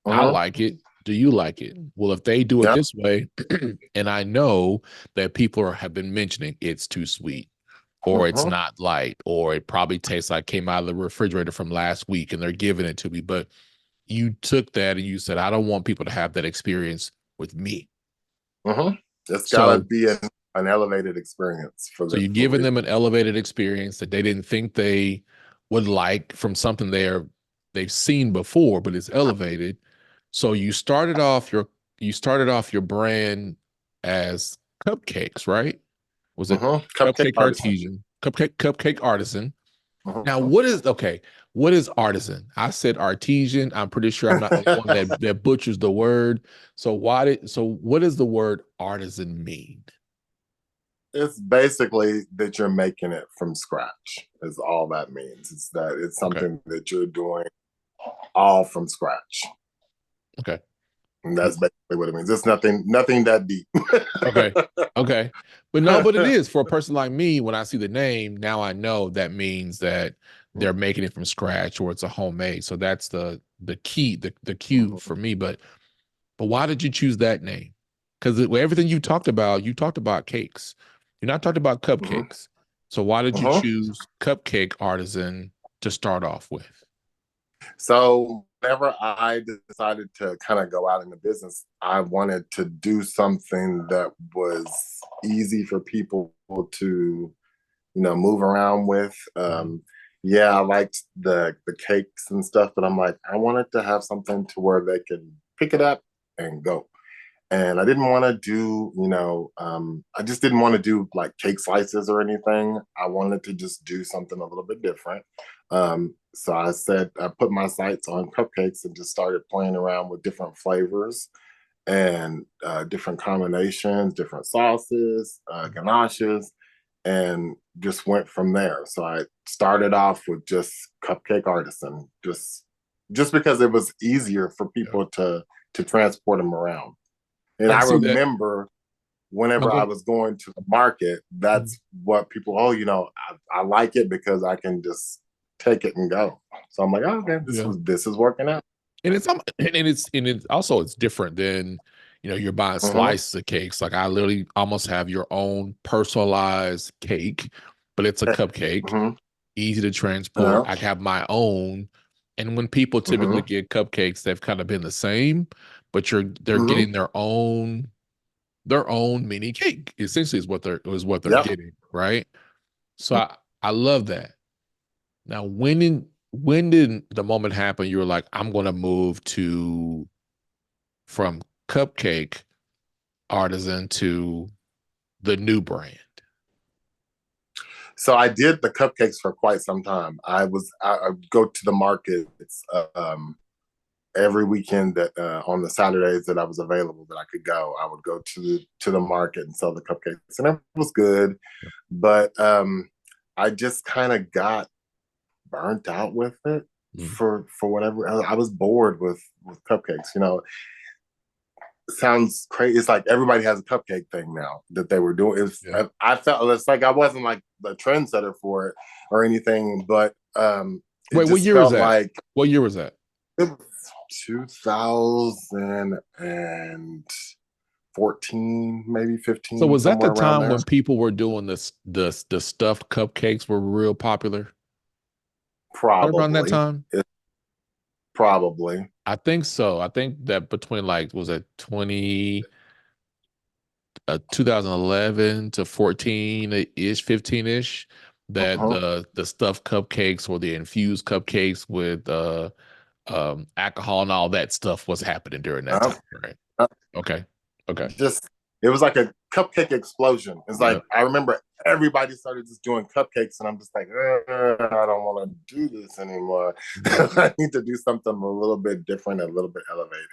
I Uh-huh. like it. Do you like it? Well, if they do it Yeah. this way, and I know that people have been mentioning it's too sweet, or it's Uh-huh. not light, or it probably tastes like came out of the refrigerator from last week and they're giving it to me. But you took that and you said, I don't want people to have that experience with me. Uh-huh. It's gotta So be an elevated experience for So the you're for giving people. them an elevated experience that they didn't think they would like from something they've seen before, but it's elevated. So you started off your brand as cupcakes, right? Was it Uh-huh. Cupcake cupcake artisan. artisan, cupcake artisan? Now, Uh-huh. what is artisan? I said artesian. I'm pretty sure I'm not the one that butchers the word. So what does the word artisan mean? It's basically that you're making it from scratch, is all that means. It's that it's Okay. something that you're doing all from scratch. Okay. And that's basically what it means. It's nothing that deep. Okay. Okay. But no, but it is for a person like me, when I see the name, now I know that means that they're making it from scratch or it's a homemade. So that's the key, the cue for me. But why did you choose that name? Because everything you talked about cakes. You're not talking about Mhm. cupcakes. So why did you Uh-huh. choose cupcake artisan to start off with? So whenever I decided to kind of go out into business, I wanted to do something that was easy for people to, move around with. Yeah, I liked the cakes and stuff, but I'm like, I wanted to have something to where they could pick it up and go. And I didn't want to do, I just didn't want to do like cake slices or anything. I wanted to just do something a little bit different. So I put my sights on cupcakes and just started playing around with different flavors and different combinations, different sauces, ganaches, and just went from there. So I started off with just cupcake artisan, just because it was easier for Yeah. people to transport them around. And I can I see that. remember No, whenever go I ahead. was going to the market, Mhm. that's what people, I like it because I can just take it and go. So I'm like, oh, okay, Yeah. this is working out. And it's also it's different than you're buying Mm-hmm. slices of cakes. Like I literally almost have your own personalized cake, but it's a cupcake, Mm-hmm. easy to transport. Yeah. I have my own, and when people typically Mm-hmm. get cupcakes, they've kind of been the same, but they're Mm-hmm. getting their own mini cake. Essentially, is what they're Yep. getting, right? So I love that. Now, when did the moment happen? You were like, I'm going to move to from cupcake artisan to the new brand. So I did the cupcakes for quite some time. I would go to the markets every weekend that on the Saturdays that I was available that I could go. I would go to the market and sell the cupcakes, and it was good. But I just kind of got burnt out with it Mm. for whatever. I was bored with cupcakes. It sounds crazy. It's like everybody has a cupcake thing now that they were doing. Yeah. I felt it's like I wasn't like the trendsetter for it or anything, but it Wait, what just year was felt that? like What year was that? it was 2014, maybe So 15, was that the somewhere around time there. when people were doing the stuffed cupcakes were real popular? Right around that Probably. time? Probably. I think so. I think that between like was it 2011 to 14-ish, 15-ish, that Uh-huh. the stuffed cupcakes or the infused cupcakes with alcohol and all that stuff was happening during that Uh, time, right? uh, Okay. Okay. just it was like a cupcake explosion. It's like Yep. I remember everybody started just doing cupcakes, and I'm just like, I don't want to do this anymore. I need to do something a little bit different, a little bit elevated.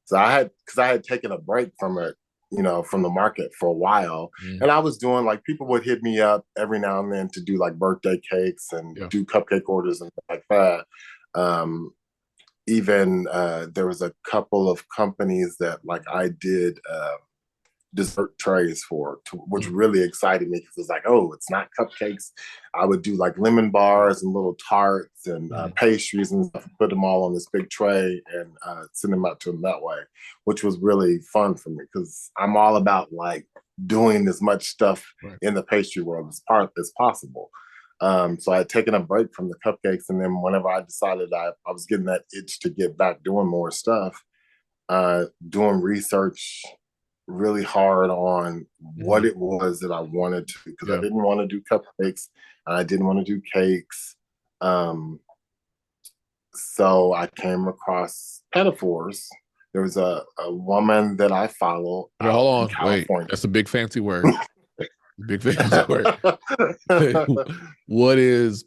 So because I had taken a break from it, from the market for a while, Mm, and I was doing like people would hit me up every now and then to do like birthday cakes and yeah. do cupcake orders and stuff like that. Um, Even there was a couple of companies that like I did dessert trays for, which Mm, really excited me because it's like, oh, it's not cupcakes. I would do like lemon bars and little tarts and mm, pastries and stuff, put them all on this big tray and send them out to them that way, which was really fun for me because I'm all about like doing as much stuff right. in the pastry world as possible. So I had taken a break from the cupcakes, and then whenever I decided I was getting that itch to get back doing more stuff, doing research really hard on what Mm, it was that I wanted to, because I yeah. didn't want to do cupcakes and I didn't want to do cakes. Um, so I came across pinafores. There was a woman that I follow Okay, out in hold on. Wait. California. That's a big fancy word. Big fancy word. What is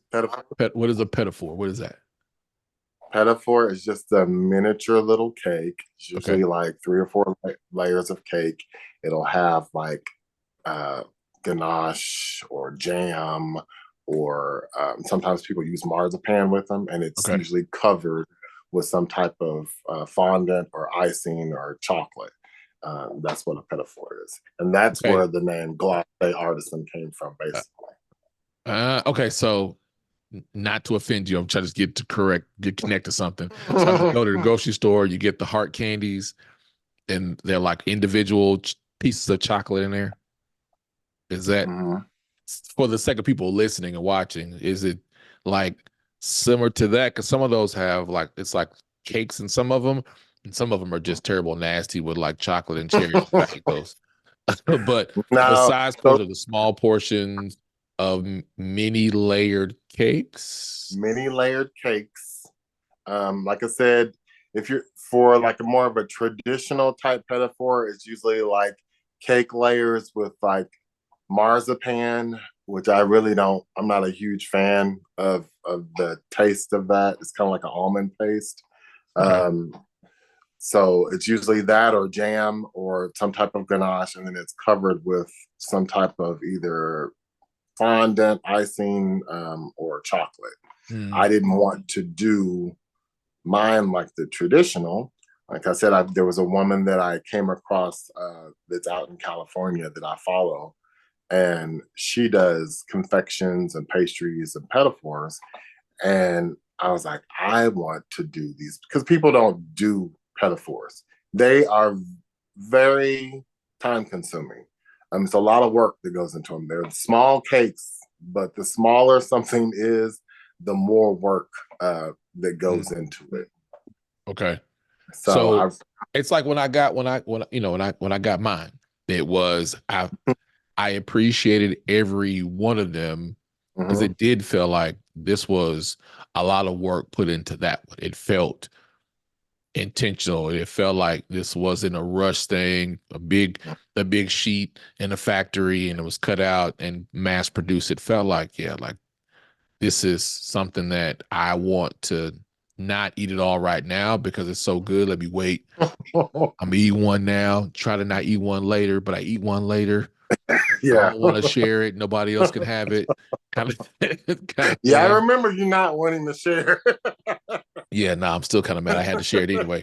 what is a pedophore? What is that? Pedophore is just a miniature little cake. It's Okay. usually like 3 or 4 layers of cake. It'll have like uh, ganache or jam, or sometimes people use marzipan with them, and it's Okay. usually covered with some type of fondant or icing or chocolate. That's what a pedophore is, and that's Okay. where the name glacé artisan came from, Uh, basically. okay. So not to offend you, I'm trying to get connect to something. So if you go to the grocery store, you get the heart candies, and they're like individual pieces of chocolate in there. Is that Mhm. for the sake of people listening and watching? Is it like similar to that? Because some of those have like it's like cakes in some of them, and some of them are just terrible, nasty with like chocolate and cherries. I hate those. But Now, besides so those are the small portions of mini layered cakes. many layered cakes. Like I said, if you're for like a more of a traditional type pedophore, it's usually like cake layers with like marzipan, which I really don't. I'm not a huge fan of the taste of that. It's kind of like an almond paste. Okay. Um, so it's usually that or jam or some type of ganache, and then it's covered with some type of either fondant, icing, or chocolate. Mm, I didn't want to do mine like the traditional. Like I said, there was a woman that I came across that's out in California that I follow, and she does confections and pastries and pedophores. And I was like, I want to do these because people don't do pedophores. They are very time consuming. It's a lot of work that goes into them. They're small cakes, but the smaller something is, the more work that mm, goes into it. okay. So So I've it's like when I got mine, it was I appreciated every one of them because mhm. it did feel like this was a lot of work put into that one. It felt intentional. It felt like this wasn't a rush thing, a big sheet in a factory and it was cut out and mass produced. It felt like, yeah, like this is something that I want to not eat it all right now because it's so good. Let me wait. I'm gonna eat one now, try to not eat one later, but I eat one later. I Yeah. don't want to share it. Nobody else can have it. Kind of kind of Yeah, I thing. remember you not wanting to share. Yeah, no, I'm still kind of mad. I had to share it anyway.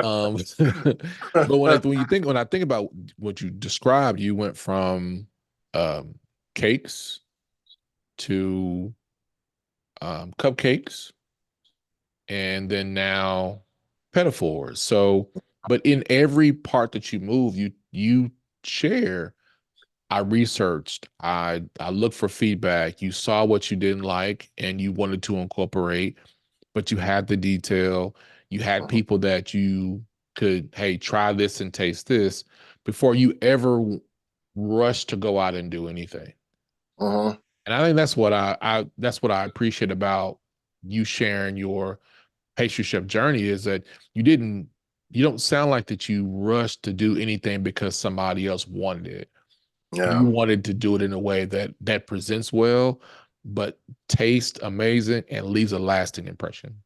Um, but when I think about what you described, you went from um, cakes to cupcakes, and then now pedophores. So, but in every part that you move, you share. I researched, I looked for feedback. You saw what you didn't like and you wanted to incorporate, but you had the detail. You had Mhm. people that you could, hey, try this and taste this before you ever rush to go out and do anything. Mhm. And I think that's what that's what I appreciate about you sharing your pastry chef journey is that you didn't you don't sound like that you rushed to do anything because somebody else wanted it. You Yeah. wanted to do it in a way that presents well, but tastes amazing and leaves a lasting impression.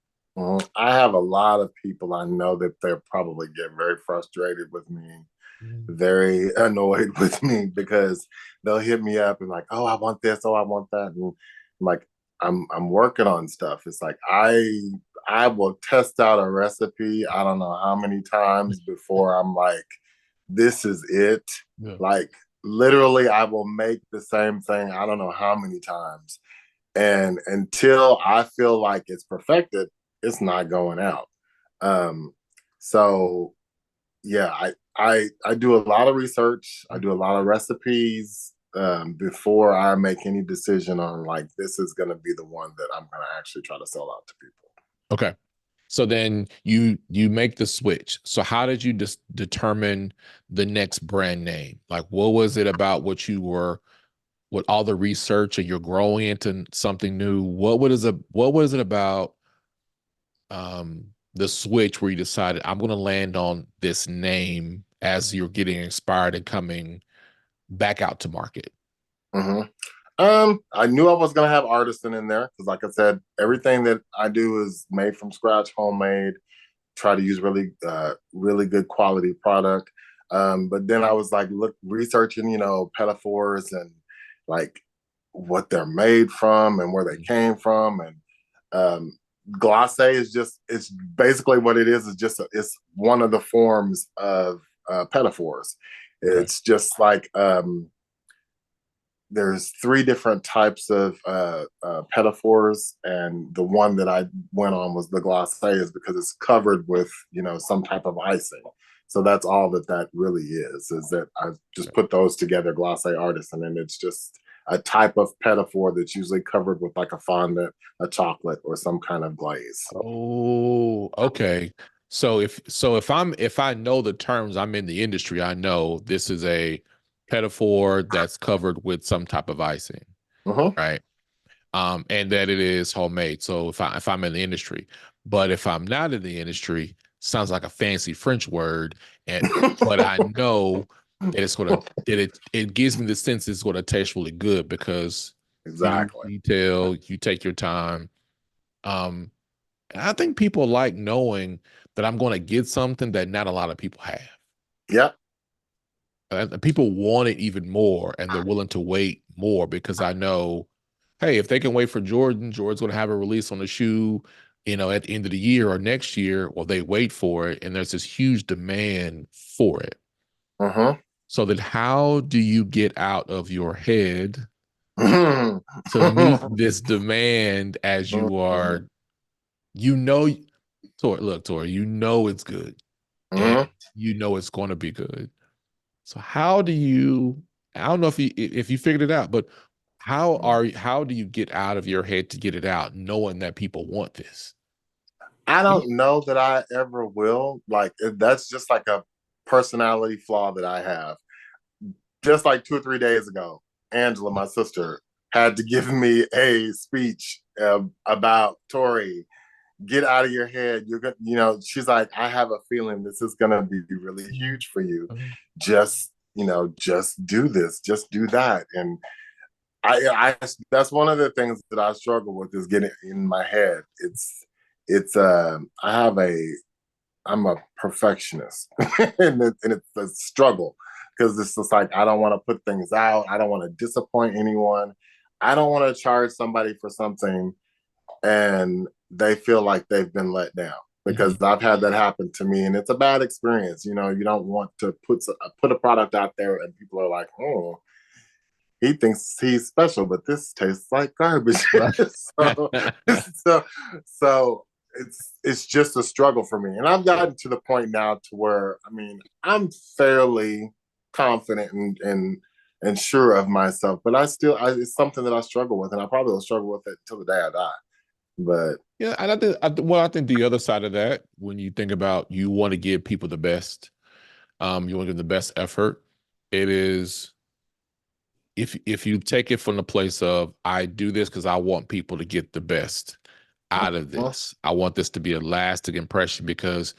I have a lot of people I know that they'll probably get very frustrated with me, Mm. very annoyed with me because they'll hit me up and like, oh, I want this, oh, I want that, and I'm like, I'm working on stuff. It's like I will test out a recipe. I don't know how many times before I'm like, this is it. Yeah. Like literally, I will make the same thing. I don't know how many times, and until I feel like it's perfected, it's not going out. Um, so yeah, I do a lot of research. I do a lot of recipes before I make any decision on like this is going to be the one that I'm going to actually try to sell out to people. Okay. So then you make the switch. So how did you determine the next brand name? Like what was it about what you were with all the research and you're growing into something new? What was it about the switch where you decided I'm going to land on this name as you're getting inspired and coming back out to market? Mm-hmm. I knew I was gonna have artisan in there because, like I said, everything that I do is made from scratch, homemade. Try to use really good quality product. But then I was like, look, researching, pedophores and like what they're made from and where they came from, and um, glace is just it's basically what it is. Is just it's one of the forms of pedophores. Okay. It's just like there's three different types of pedophores, and the one that I went on was the glacé, because it's covered with some type of icing. So that's all that really is that I just put those together, glacé artisan, and it's just a type of pedophore that's usually covered with like a fondant, a chocolate, or some kind of glaze. Oh, okay. If I know the terms, I'm in the industry, I know this is a pedophore that's covered with some type of icing, Mm-hmm. right? And that it is homemade. So if I'm in the industry, but if I'm not in the industry, sounds like a fancy French word, and but I know that it gives me the sense it's gonna taste really good because you Exactly. detail, you take your time. Um, and I think people like knowing that I'm going to get something that not a lot of people have. Yep. People want it even more, and they're willing to wait more because I know, hey, if they can wait for Jordan, Jordan's going to have a release on the shoe, at the end of the year or next year, or they wait for it, and there's this huge demand for it. Mm-hmm. So then, how do you get out of your head Mm-hmm. to meet this demand as you are, you know, Tori, you know it's good and Mm-hmm. you know it's going to be good. So I don't know if you figured it out, but how do you get out of your head to get it out knowing that people want this? I don't know that I ever will. Like that's just like a personality flaw that I have. Just like 2 or 3 days ago, Angela, my sister, had to give me a speech about Tori. Get out of your head. You're gonna, she's like, I have a feeling this is gonna be really huge for you. Just do this, just do that. And that's one of the things that I struggle with is getting in my head. I have I'm a perfectionist, and it's a struggle because it's just like I don't want to put things out. I don't want to disappoint anyone. I don't want to charge somebody for something and they feel like they've been let down, Mhm. because I've had that happen to me, and it's a bad experience. You don't want to put a product out there and people are like, oh, he thinks he's special, but this tastes like garbage. Right. so, so, so it's just a struggle for me. And I've gotten to the point now to where, I mean, I'm fairly confident and sure of myself, but it's something that I struggle with, and I probably will struggle with it until the day I die. But Yeah, and I think the other side of that, when you think about you want to give people the best, you want to give the best effort, it is if you take it from the place of I do this because I want people to get the best out of this. I want this to be a lasting impression because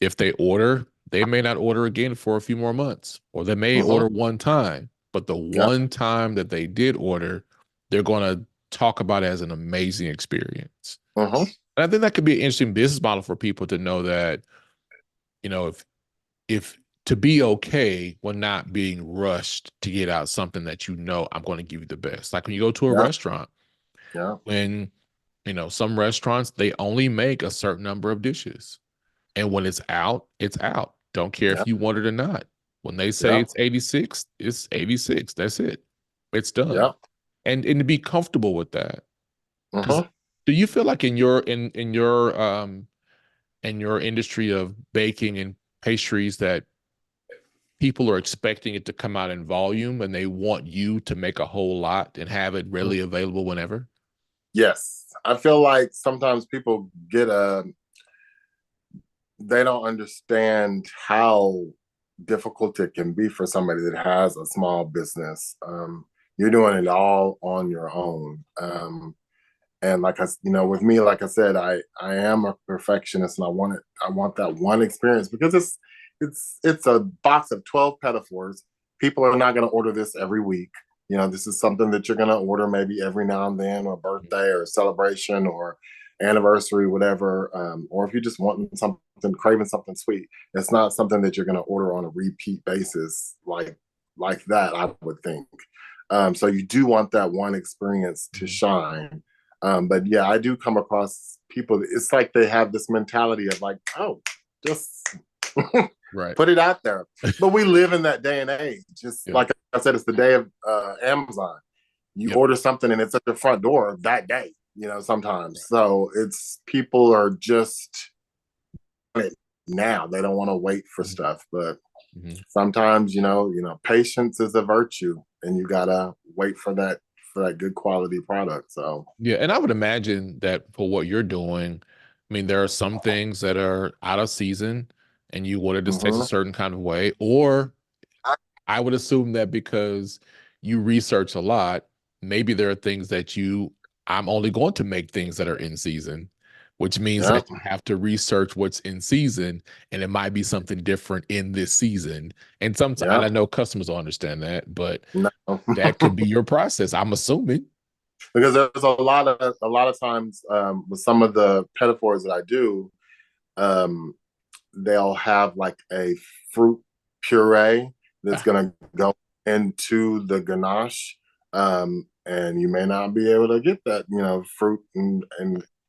if they order, they may not order again for a few more months, or they may order one time, but the yeah, one time that they did order, they're going to talk about it as an amazing experience. And I think that could be an interesting business model for people to know that, if to be okay when not being rushed to get out something that I'm going to give you the best. Like when you go to a yeah, restaurant, yeah, when some restaurants they only make a certain number of dishes. And when it's out, it's out. Don't care yeah, if you want it or not. When they say yeah, it's 86, it's 86. That's it. It's done. yeah. And to be comfortable with that. Because Mm-hmm. do you feel like in your industry of baking and pastries that people are expecting it to come out in volume and they want you to make a whole lot and have it readily available whenever? Yes, I feel like sometimes people they don't understand how difficult it can be for somebody that has a small business. You're doing it all on your own. And with me, like I said, I am a perfectionist, and I want that one experience because it's a box of 12 petafores. People are not going to order this every week. This is something that you're going to order maybe every now and then, or birthday, or celebration, or anniversary, whatever. Or if you just want something, craving something sweet, it's not something that you're going to order on a repeat basis like that. I would think. So you do want that one experience to shine. But yeah, I do come across people. It's like they have this mentality of like, oh, just Right. put it out there. But we live in that day and age. Just Yeah. like I said, it's the day of Amazon. You Yep. order something and it's at the front door that day. Sometimes. So it's people are just now. They don't want to wait for Mhm. stuff, but Mhm. sometimes patience is a virtue, and you gotta wait for that good quality product. So Yeah, and I would imagine that for what you're doing, I mean, there are some things that are out of season and you wanted this taste a mhm. certain kind of way, or I would assume that because you research a lot, maybe there are things that I'm only going to make things that are in season, which means Yeah, that you have to research what's in season and it might be something different in this season. And sometimes, and yeah. I know customers don't understand that, but No. that could be your process, I'm assuming. Because there's a lot of times with some of the petafores that I do, um, they'll have like a fruit puree that's Ah, gonna go into the ganache, and you may not be able to get that fruit and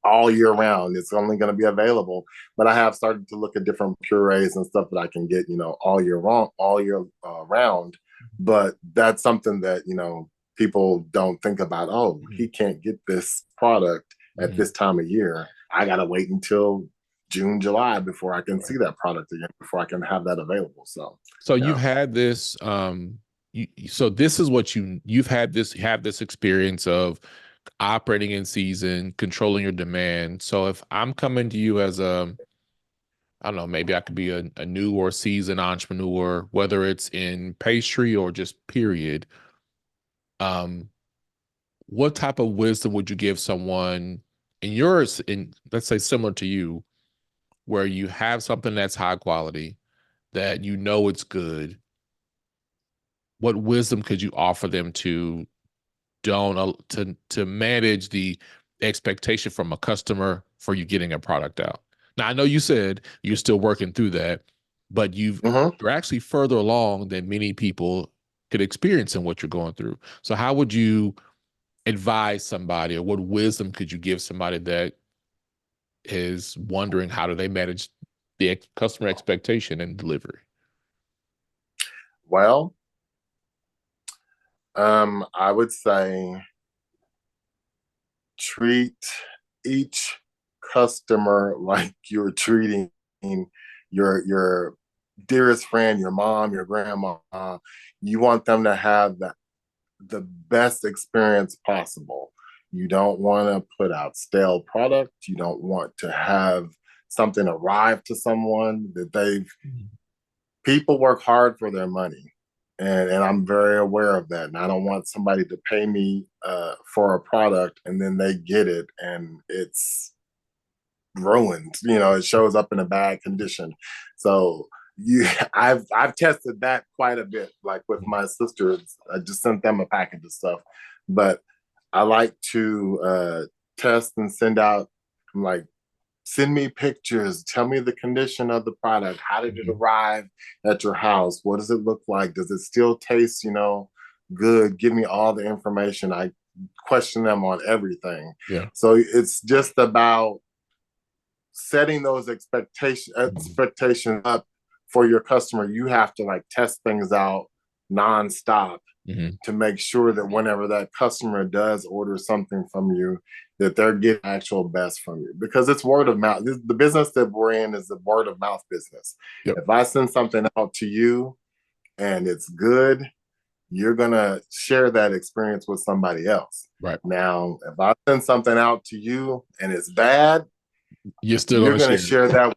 all year round. It's only going to be available, but I have started to look at different purees and stuff that I can get all year round. But that's something that people don't think about. Oh, mhm. he can't get this product at Mhm. this time of year. I gotta wait until June, July before I can Right. see that product again, before I can have that available. So, So you've yeah. had this so this is what you've had this have this experience of operating in season, controlling your demand. So if I'm coming to you as I don't know, maybe I could be a new or seasoned entrepreneur, whether it's in pastry or just period. Um, what type of wisdom would you give someone in let's say similar to you, where you have something that's high quality, that it's good? What wisdom could you offer them to don't to manage the expectation from a customer for you getting a product out? Now I know you said you're still working through that, but Mm-hmm. you're actually further along than many people could experience in what you're going through. So how would you advise somebody, or what wisdom could you give somebody that is wondering how do they manage the customer expectation and delivery? Well, I would say treat each customer like you're treating your dearest friend, your mom, your grandma. You want them to have the best experience possible. You don't want to put out stale product. You don't want to have something arrive to someone that they've people work hard for their money. And I'm very aware of that. And I don't want somebody to pay me for a product and then they get it and it's ruined. You know, it shows up in a bad condition. So I've tested that quite a bit. Like with my sisters, I just sent them a package of stuff, but I like to test and send out. I'm like, send me pictures. Tell me the condition of the product. How did it arrive at your house? What does it look like? Does it still taste, good? Give me all the information. I question them on everything. Yeah. So it's just about setting those expectations up for your customer. You have to like test things out nonstop to make sure that whenever that customer does order something from you, that they're getting actual best from you, because it's word of mouth. The business that we're in is the word of mouth business. Yep. If I send something out to you and it's good, you're going to share that experience with somebody else. Right. Now, if I send something out to you and it's bad, you're going to share that.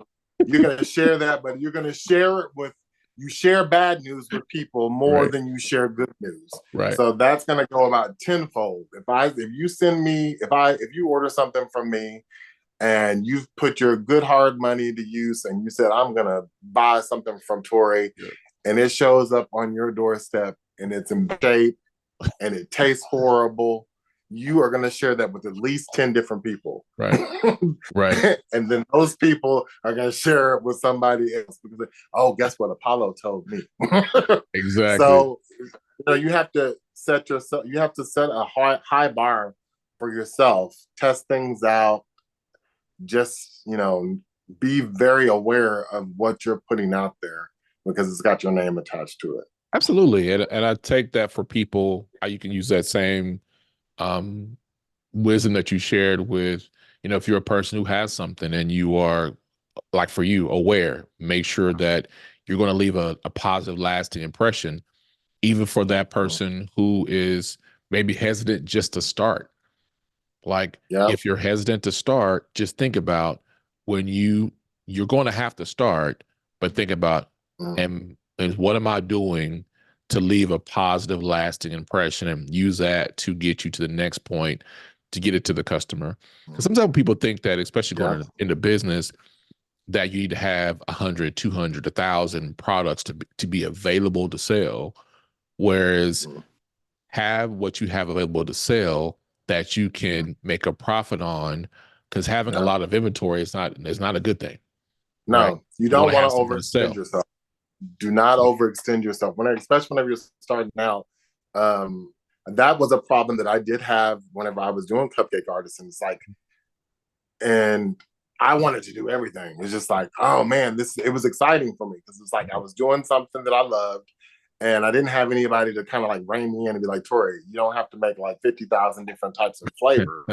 You're going to share that, but you're going to share it with, you share bad news with people more than you share good news. Right. So that's going to go about tenfold. If you order something from me and you've put your good hard money to use and you said, I'm going to buy something from Torrey, and it shows up on your doorstep and it's in shape and it tastes horrible, you are going to share that with at least 10 different people. Right. Right. And then those people are going to share it with somebody else because, guess what? Apollo told me. Exactly. So, you have to set a high bar for yourself, test things out, just, be very aware of what you're putting out there because it's got your name attached to it. Absolutely. And I take that for people, how you can use that same wisdom that you shared with, if you're a person who has something and you are, like for you, aware, make sure that you're going to leave a positive, lasting impression, even for that person who is maybe hesitant just to start. Like, if you're hesitant to start, just think about when you're going to have to start, but think about, and what am I doing to leave a positive, lasting impression, and use that to get you to the next point, to get it to the customer. Because sometimes people think that, especially going into business, that you need to have 100, 200, 1,000 products to be available to sell. Whereas have what you have available to sell that you can make a profit on, because having a lot of inventory is not a good thing. No, right? You don't want to overextend yourself. Do not overextend yourself. Especially whenever you're starting out. That was a problem that I did have whenever I was doing cupcake artisans. And I wanted to do everything. It's just like, oh man, it was exciting for me because it's like I was doing something that I loved, and I didn't have anybody to kind of like rein me in and be like, Torrey, you don't have to make like 50,000 different types of flavors.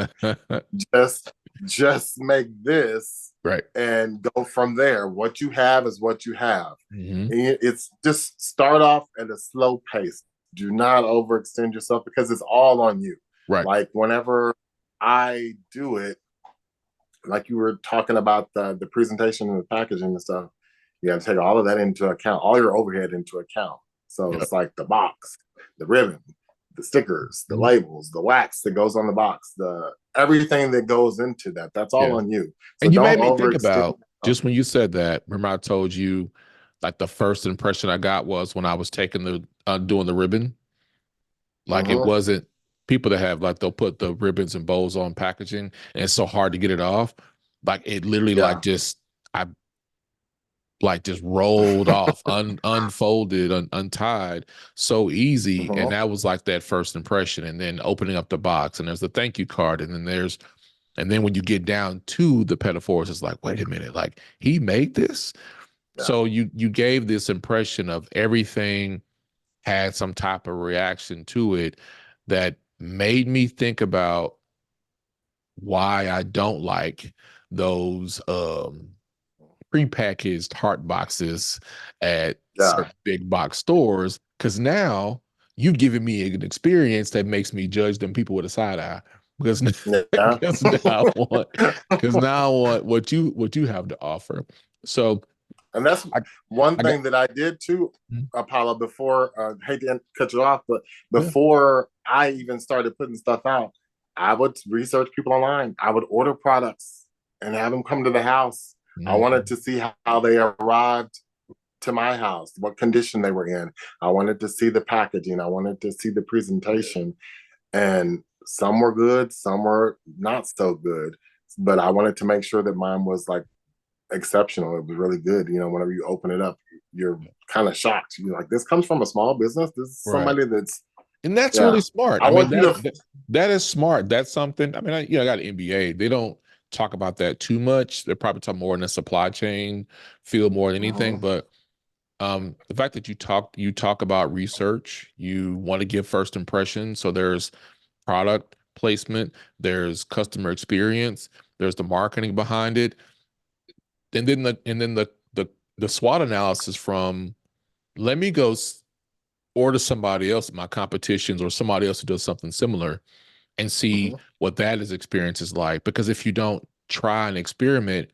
just make this and go from there. What you have is what you have. It's just start off at a slow pace. Do not overextend yourself because it's all on you. Right. Like whenever I do it, like you were talking about the presentation and the packaging and stuff, you got to take all of that into account, all your overhead into account. So it's like the box, the ribbon, the stickers, the labels, the wax that goes on the box, everything that goes into that. That's all on you. So and you made me think about, just when you said that, remember I told you, like, the first impression I got was when I was taking doing the ribbon. Like, it wasn't people that have, like, they'll put the ribbons and bows on packaging and it's so hard to get it off. Like, it literally just rolled off, unfolded, untied, so easy. And that was like that first impression. And then opening up the box, and there's the thank you card, and then when you get down to the pedal it's like, wait a minute, like, he made this. So you gave this impression of everything had some type of reaction to it that made me think about why I don't like those prepackaged heart boxes at Yeah. certain big box stores, because now you've given me an experience that makes me judge them people with a side eye. Because Yeah. because now I want what you have to offer. So And that's I, one I got thing that I did too, Apollo, before, hate to cut you off, but yeah. before I even started putting stuff out, I would research people online. I would order products and have them come to the house. I wanted to see how they arrived to my house, what condition they were in. I wanted to see the packaging. I wanted to see the presentation. And some were good, some were not so good. But I wanted to make sure that mine was like exceptional. It was really good. You know, whenever you open it up, you're kind of shocked. You're like, this comes from a small business. This is Right. somebody that's, And that's yeah. really smart. I I mean, want you to, that is smart. That's something. I mean, I got an MBA. They don't talk about that too much. They're probably talking more in the supply chain field more than anything. But the fact that you talk about research, you want to give first impressions. So there's product placement, there's customer experience, there's the marketing behind it, and then the SWOT analysis from let me go order somebody else, my competitions or somebody else who does something similar, and see what that is experience is like. Because if you don't try and experiment,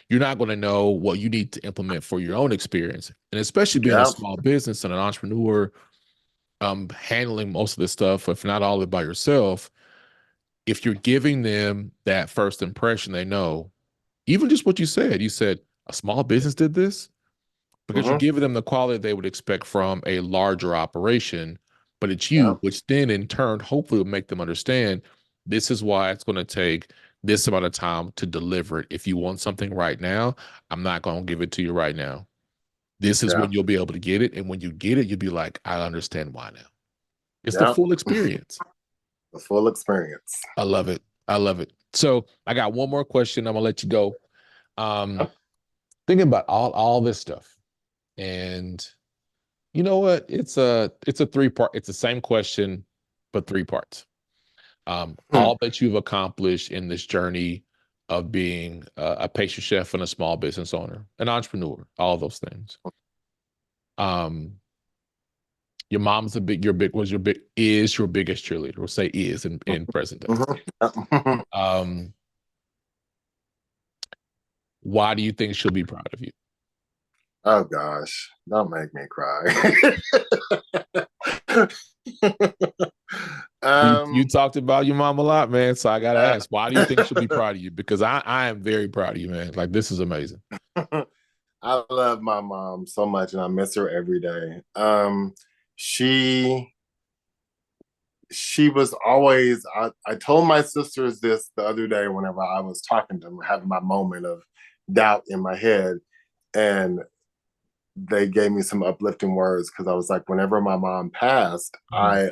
you're not going to know what you need to implement for your own experience. And especially being a yeah, small business and an entrepreneur, handling most of this stuff, if not all of it by yourself, if you're giving them that first impression, they know, even just what you said, a small business did this, because you're giving them the quality they would expect from a larger operation, but it's yeah, you, which then in turn hopefully will make them understand this is why it's going to take this amount of time to deliver it. If you want something right now, I'm not going to give it to you right now. This is yeah, when you'll be able to get it. And when you get it, you'll be like, I understand why now. It's the yeah. full experience. The full experience. I love it. I love it. So I got one more question. I'm gonna let you go. Um, Thinking about all this stuff, and you know what? It's a three-part. It's the same question, but three parts. Hmm. All that you've accomplished in this journey of being a pastry chef and a small business owner, an entrepreneur, all those things. Um, your mom's is your biggest cheerleader. We'll say is in present day. Mhm. Um, why do you think she'll be proud of you? Oh gosh, don't make me cry. You um, talked about your mom a lot, man. So I gotta uh, ask, why do you think she'll be proud of you? Because I am very proud of you, man. Like this is amazing. I love my mom so much, and I miss her every day. She she was always. I told my sisters this the other day whenever I was talking to them, having my moment of doubt in my head, and they gave me some uplifting words because I was like, whenever my mom passed, Mhm.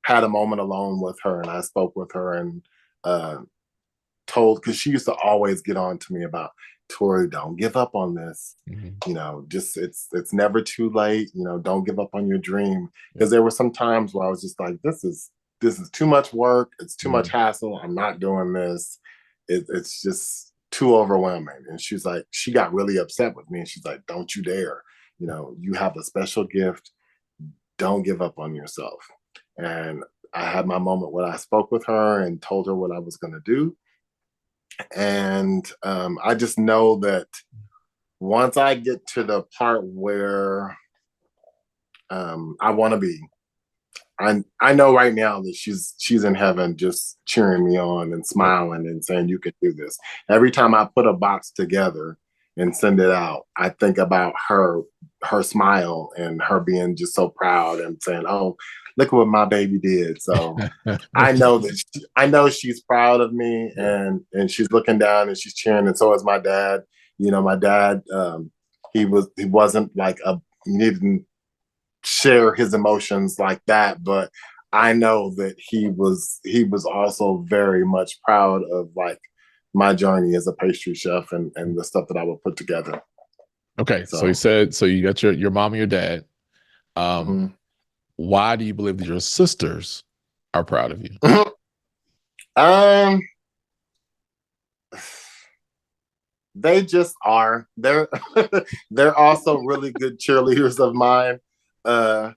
I had a moment alone with her and I spoke with her and uh, told, because she used to always get on to me about, Torrey, don't give up on this. Mhm. You know, just it's never too late. You know, don't give up on your dream. Yeah. Because there were some times where I was just like, this is too much work. It's too much Mhm. hassle. I'm not doing this. It's just too overwhelming. And she's like, she got really upset with me. And she's like, don't you dare. You know, you have a special gift. Don't give up on yourself. And I had my moment where I spoke with her and told her what I was going to do. And I just know that once I get to the part where I want to be, I know right now that she's in heaven, just cheering me on and Yep. smiling and saying you can do this. Every time I put a box together and send it out, I think about her smile and her being just so proud and saying, "Oh, look at what my baby did." So I know that I know she's proud of me, Yeah. and she's looking down and she's cheering, and so is my dad. You know, my dad, he wasn't like he didn't share his emotions like that, but I know that he was also very much proud of like my journey as a pastry chef and the stuff that I would put together. Okay. So he So said, so you got your mom and your dad. Um, mhm. why do you believe that your sisters are proud of you? um They just are. They're they're also really good cheerleaders of mine. Uh,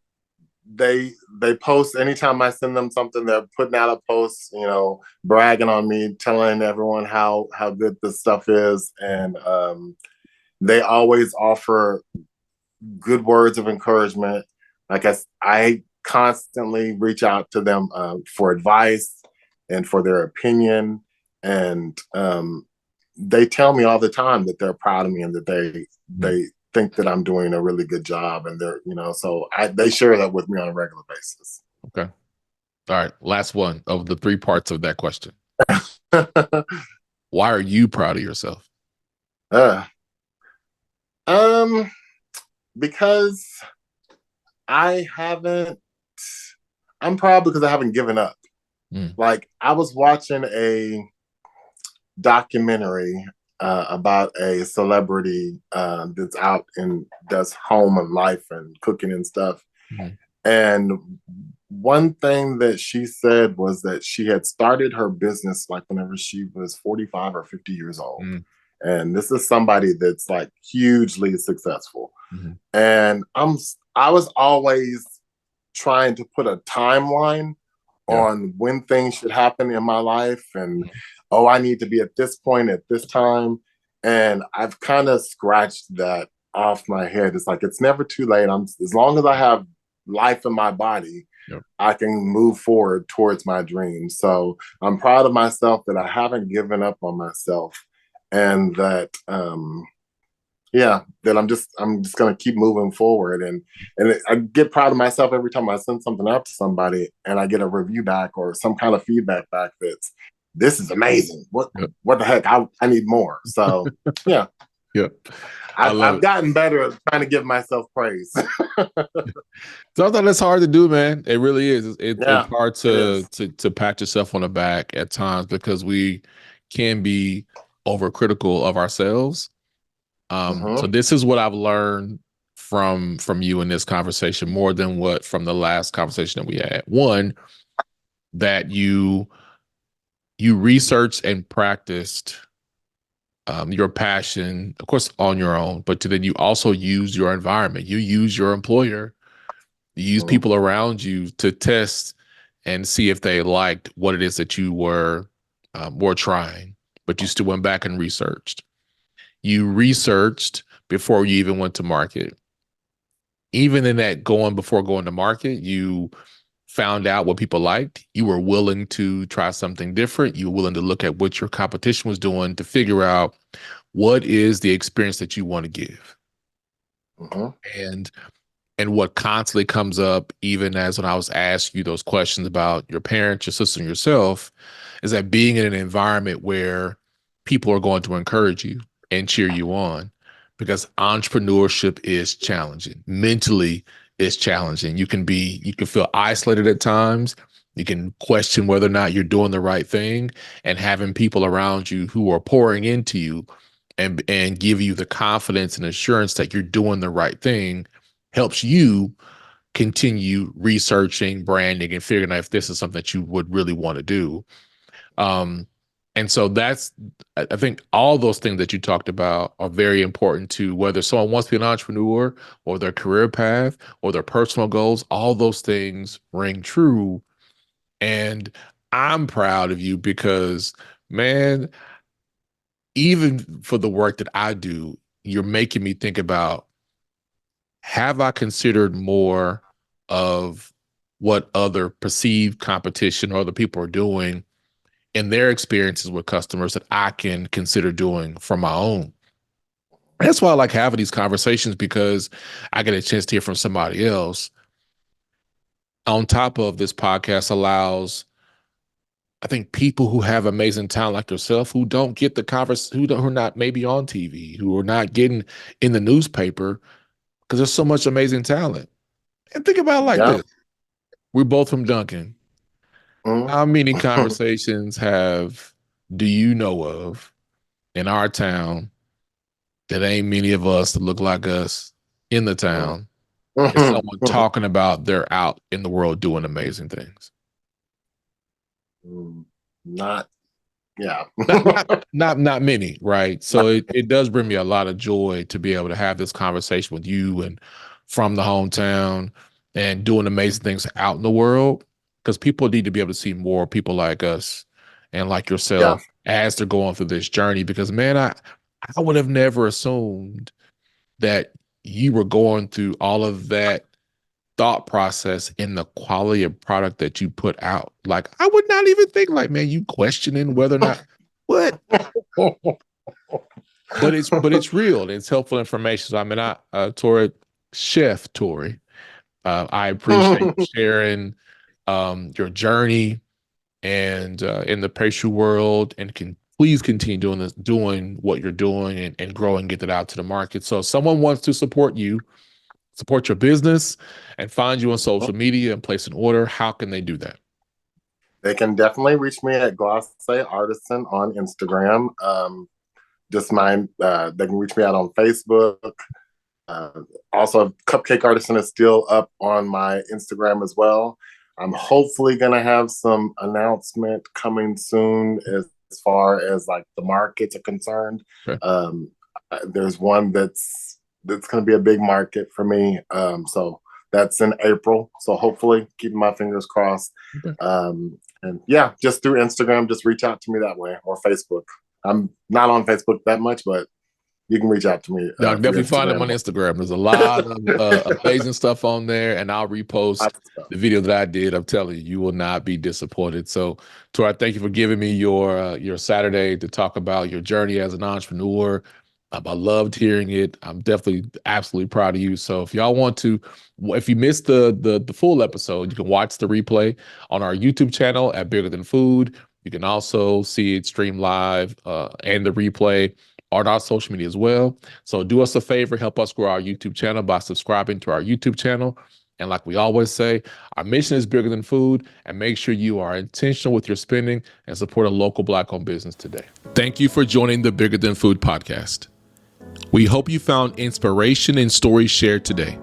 they post anytime I send them something. They're putting out a post, bragging on me, telling everyone how good this stuff is, and they always offer good words of encouragement. Like I constantly reach out to them for advice and for their opinion, and they tell me all the time that they're proud of me and that they think that I'm doing a really good job, and they share that with me on a regular basis. Okay. All right. Last one of the three parts of that question. Why are you proud of yourself? uh, um, because I haven't. I'm proud because I haven't given up. Mm. Like I was watching a documentary about a celebrity that's out and does home and life and cooking and stuff. Mm. And one thing that she said was that she had started her business like whenever she was 45 or 50 years old. Mm. And this is somebody that's like hugely successful. Mm-hmm. And I was always trying to put a timeline on when things should happen in my life and oh, I need to be at this point at this time. And I've kind of scratched that off my head. It's like it's never too late. As long as I have life in my body, I can move forward towards my dreams. So I'm proud of myself that I haven't given up on myself, and that that I'm just gonna keep moving forward, and I get proud of myself every time I send something out to somebody and I get a review back or some kind of feedback back that's this is amazing. What the heck? I need more. So yeah. I've gotten better at trying to give myself praise. Sometimes it's hard to do, man. It really is. It's hard to pat yourself on the back at times because we can be overcritical of ourselves. So this is what I've learned from you in this conversation more than what from the last conversation that we had. One, that you researched and practiced your passion, of course, on your own, but then you also use your environment. You use your employer. You use people around you to test and see if they liked what it is that you were trying, but you still went back and researched. You researched before you even went to market. Even in that before going to market, you found out what people liked. You were willing to try something different. You were willing to look at what your competition was doing to figure out what is the experience that you want to give. And what constantly comes up, even as when I was asking you those questions about your parents, your sister, and yourself, is that being in an environment where people are going to encourage you and cheer you on, because entrepreneurship is challenging. Mentally, it's challenging. You can feel isolated at times. You can question whether or not you're doing the right thing, and having people around you who are pouring into you and give you the confidence and assurance that you're doing the right thing helps you continue researching, branding, and figuring out if this is something that you would really want to do. And so I think all those things that you talked about are very important to whether someone wants to be an entrepreneur or their career path or their personal goals. All those things ring true. And I'm proud of you because, man, even for the work that I do, you're making me think about, have I considered more of what other perceived competition or other people are doing in their experiences with customers that I can consider doing for my own? That's why I like having these conversations, because I get a chance to hear from somebody else. On top of this podcast allows, I think, people who have amazing talent like yourself, who don't get the who are not maybe on TV, who are not getting in the newspaper, because there's so much amazing talent. And think about it like this. We're both from Duncan. How many conversations do you know of in our town that ain't many of us that look like us in the town? Is someone talking about they're out in the world doing amazing things? Not Yeah. Not many, right? So it does bring me a lot of joy to be able to have this conversation with you and from the hometown and doing amazing things out in the world, because people need to be able to see more people like us and like Yeah. yourself as they're going through this journey. Because man, I would have never assumed that you were going through all of that thought process in the quality of product that you put out. Like, I would not even think like, man, you questioning whether or not what, but it's real. It's helpful information. So I mean, Torrey, Chef Torrey, I appreciate you sharing your journey and in the pastry world, and can please continue doing what you're doing and grow and get that out to the market. So if someone wants to support you, support your business, and find you on social media and place an order, how can they do that? They can definitely reach me at Glosse Artisan on Instagram. They can reach me out on Facebook. Also, Cupcake Artisan is still up on my Instagram as well. I'm hopefully going to have some announcement coming soon as far as like the markets are concerned. Okay. There's one that's going to be a big market for me. So that's in April. So hopefully, keeping my fingers crossed. Okay. And yeah, just through Instagram, just reach out to me that way, or Facebook. I'm not on Facebook that much, but you can reach out to me. Yeah, definitely find them on Instagram. There's a lot of amazing stuff on there, and I'll repost the video that I did. I'm telling you, you will not be disappointed. So, Torrey, thank you for giving me your Saturday to talk about your journey as an entrepreneur. I loved hearing it. I'm definitely absolutely proud of you. So if y'all want to, if you missed the full episode, you can watch the replay on our YouTube channel at Bigger Than Food. You can also see it stream live and the replay on our social media as well. So do us a favor, help us grow our YouTube channel by subscribing to our YouTube channel. And like we always say, our mission is bigger than food, and make sure you are intentional with your spending and support a local Black-owned business today. Thank you for joining the Bigger Than Food podcast. We hope you found inspiration in stories shared today.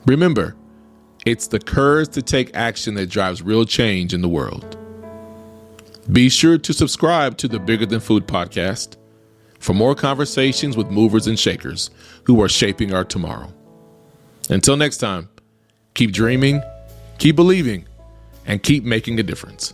Remember, it's the courage to take action that drives real change in the world. Be sure to subscribe to the Bigger Than Food podcast for more conversations with movers and shakers who are shaping our tomorrow. Until next time, keep dreaming, keep believing, and keep making a difference.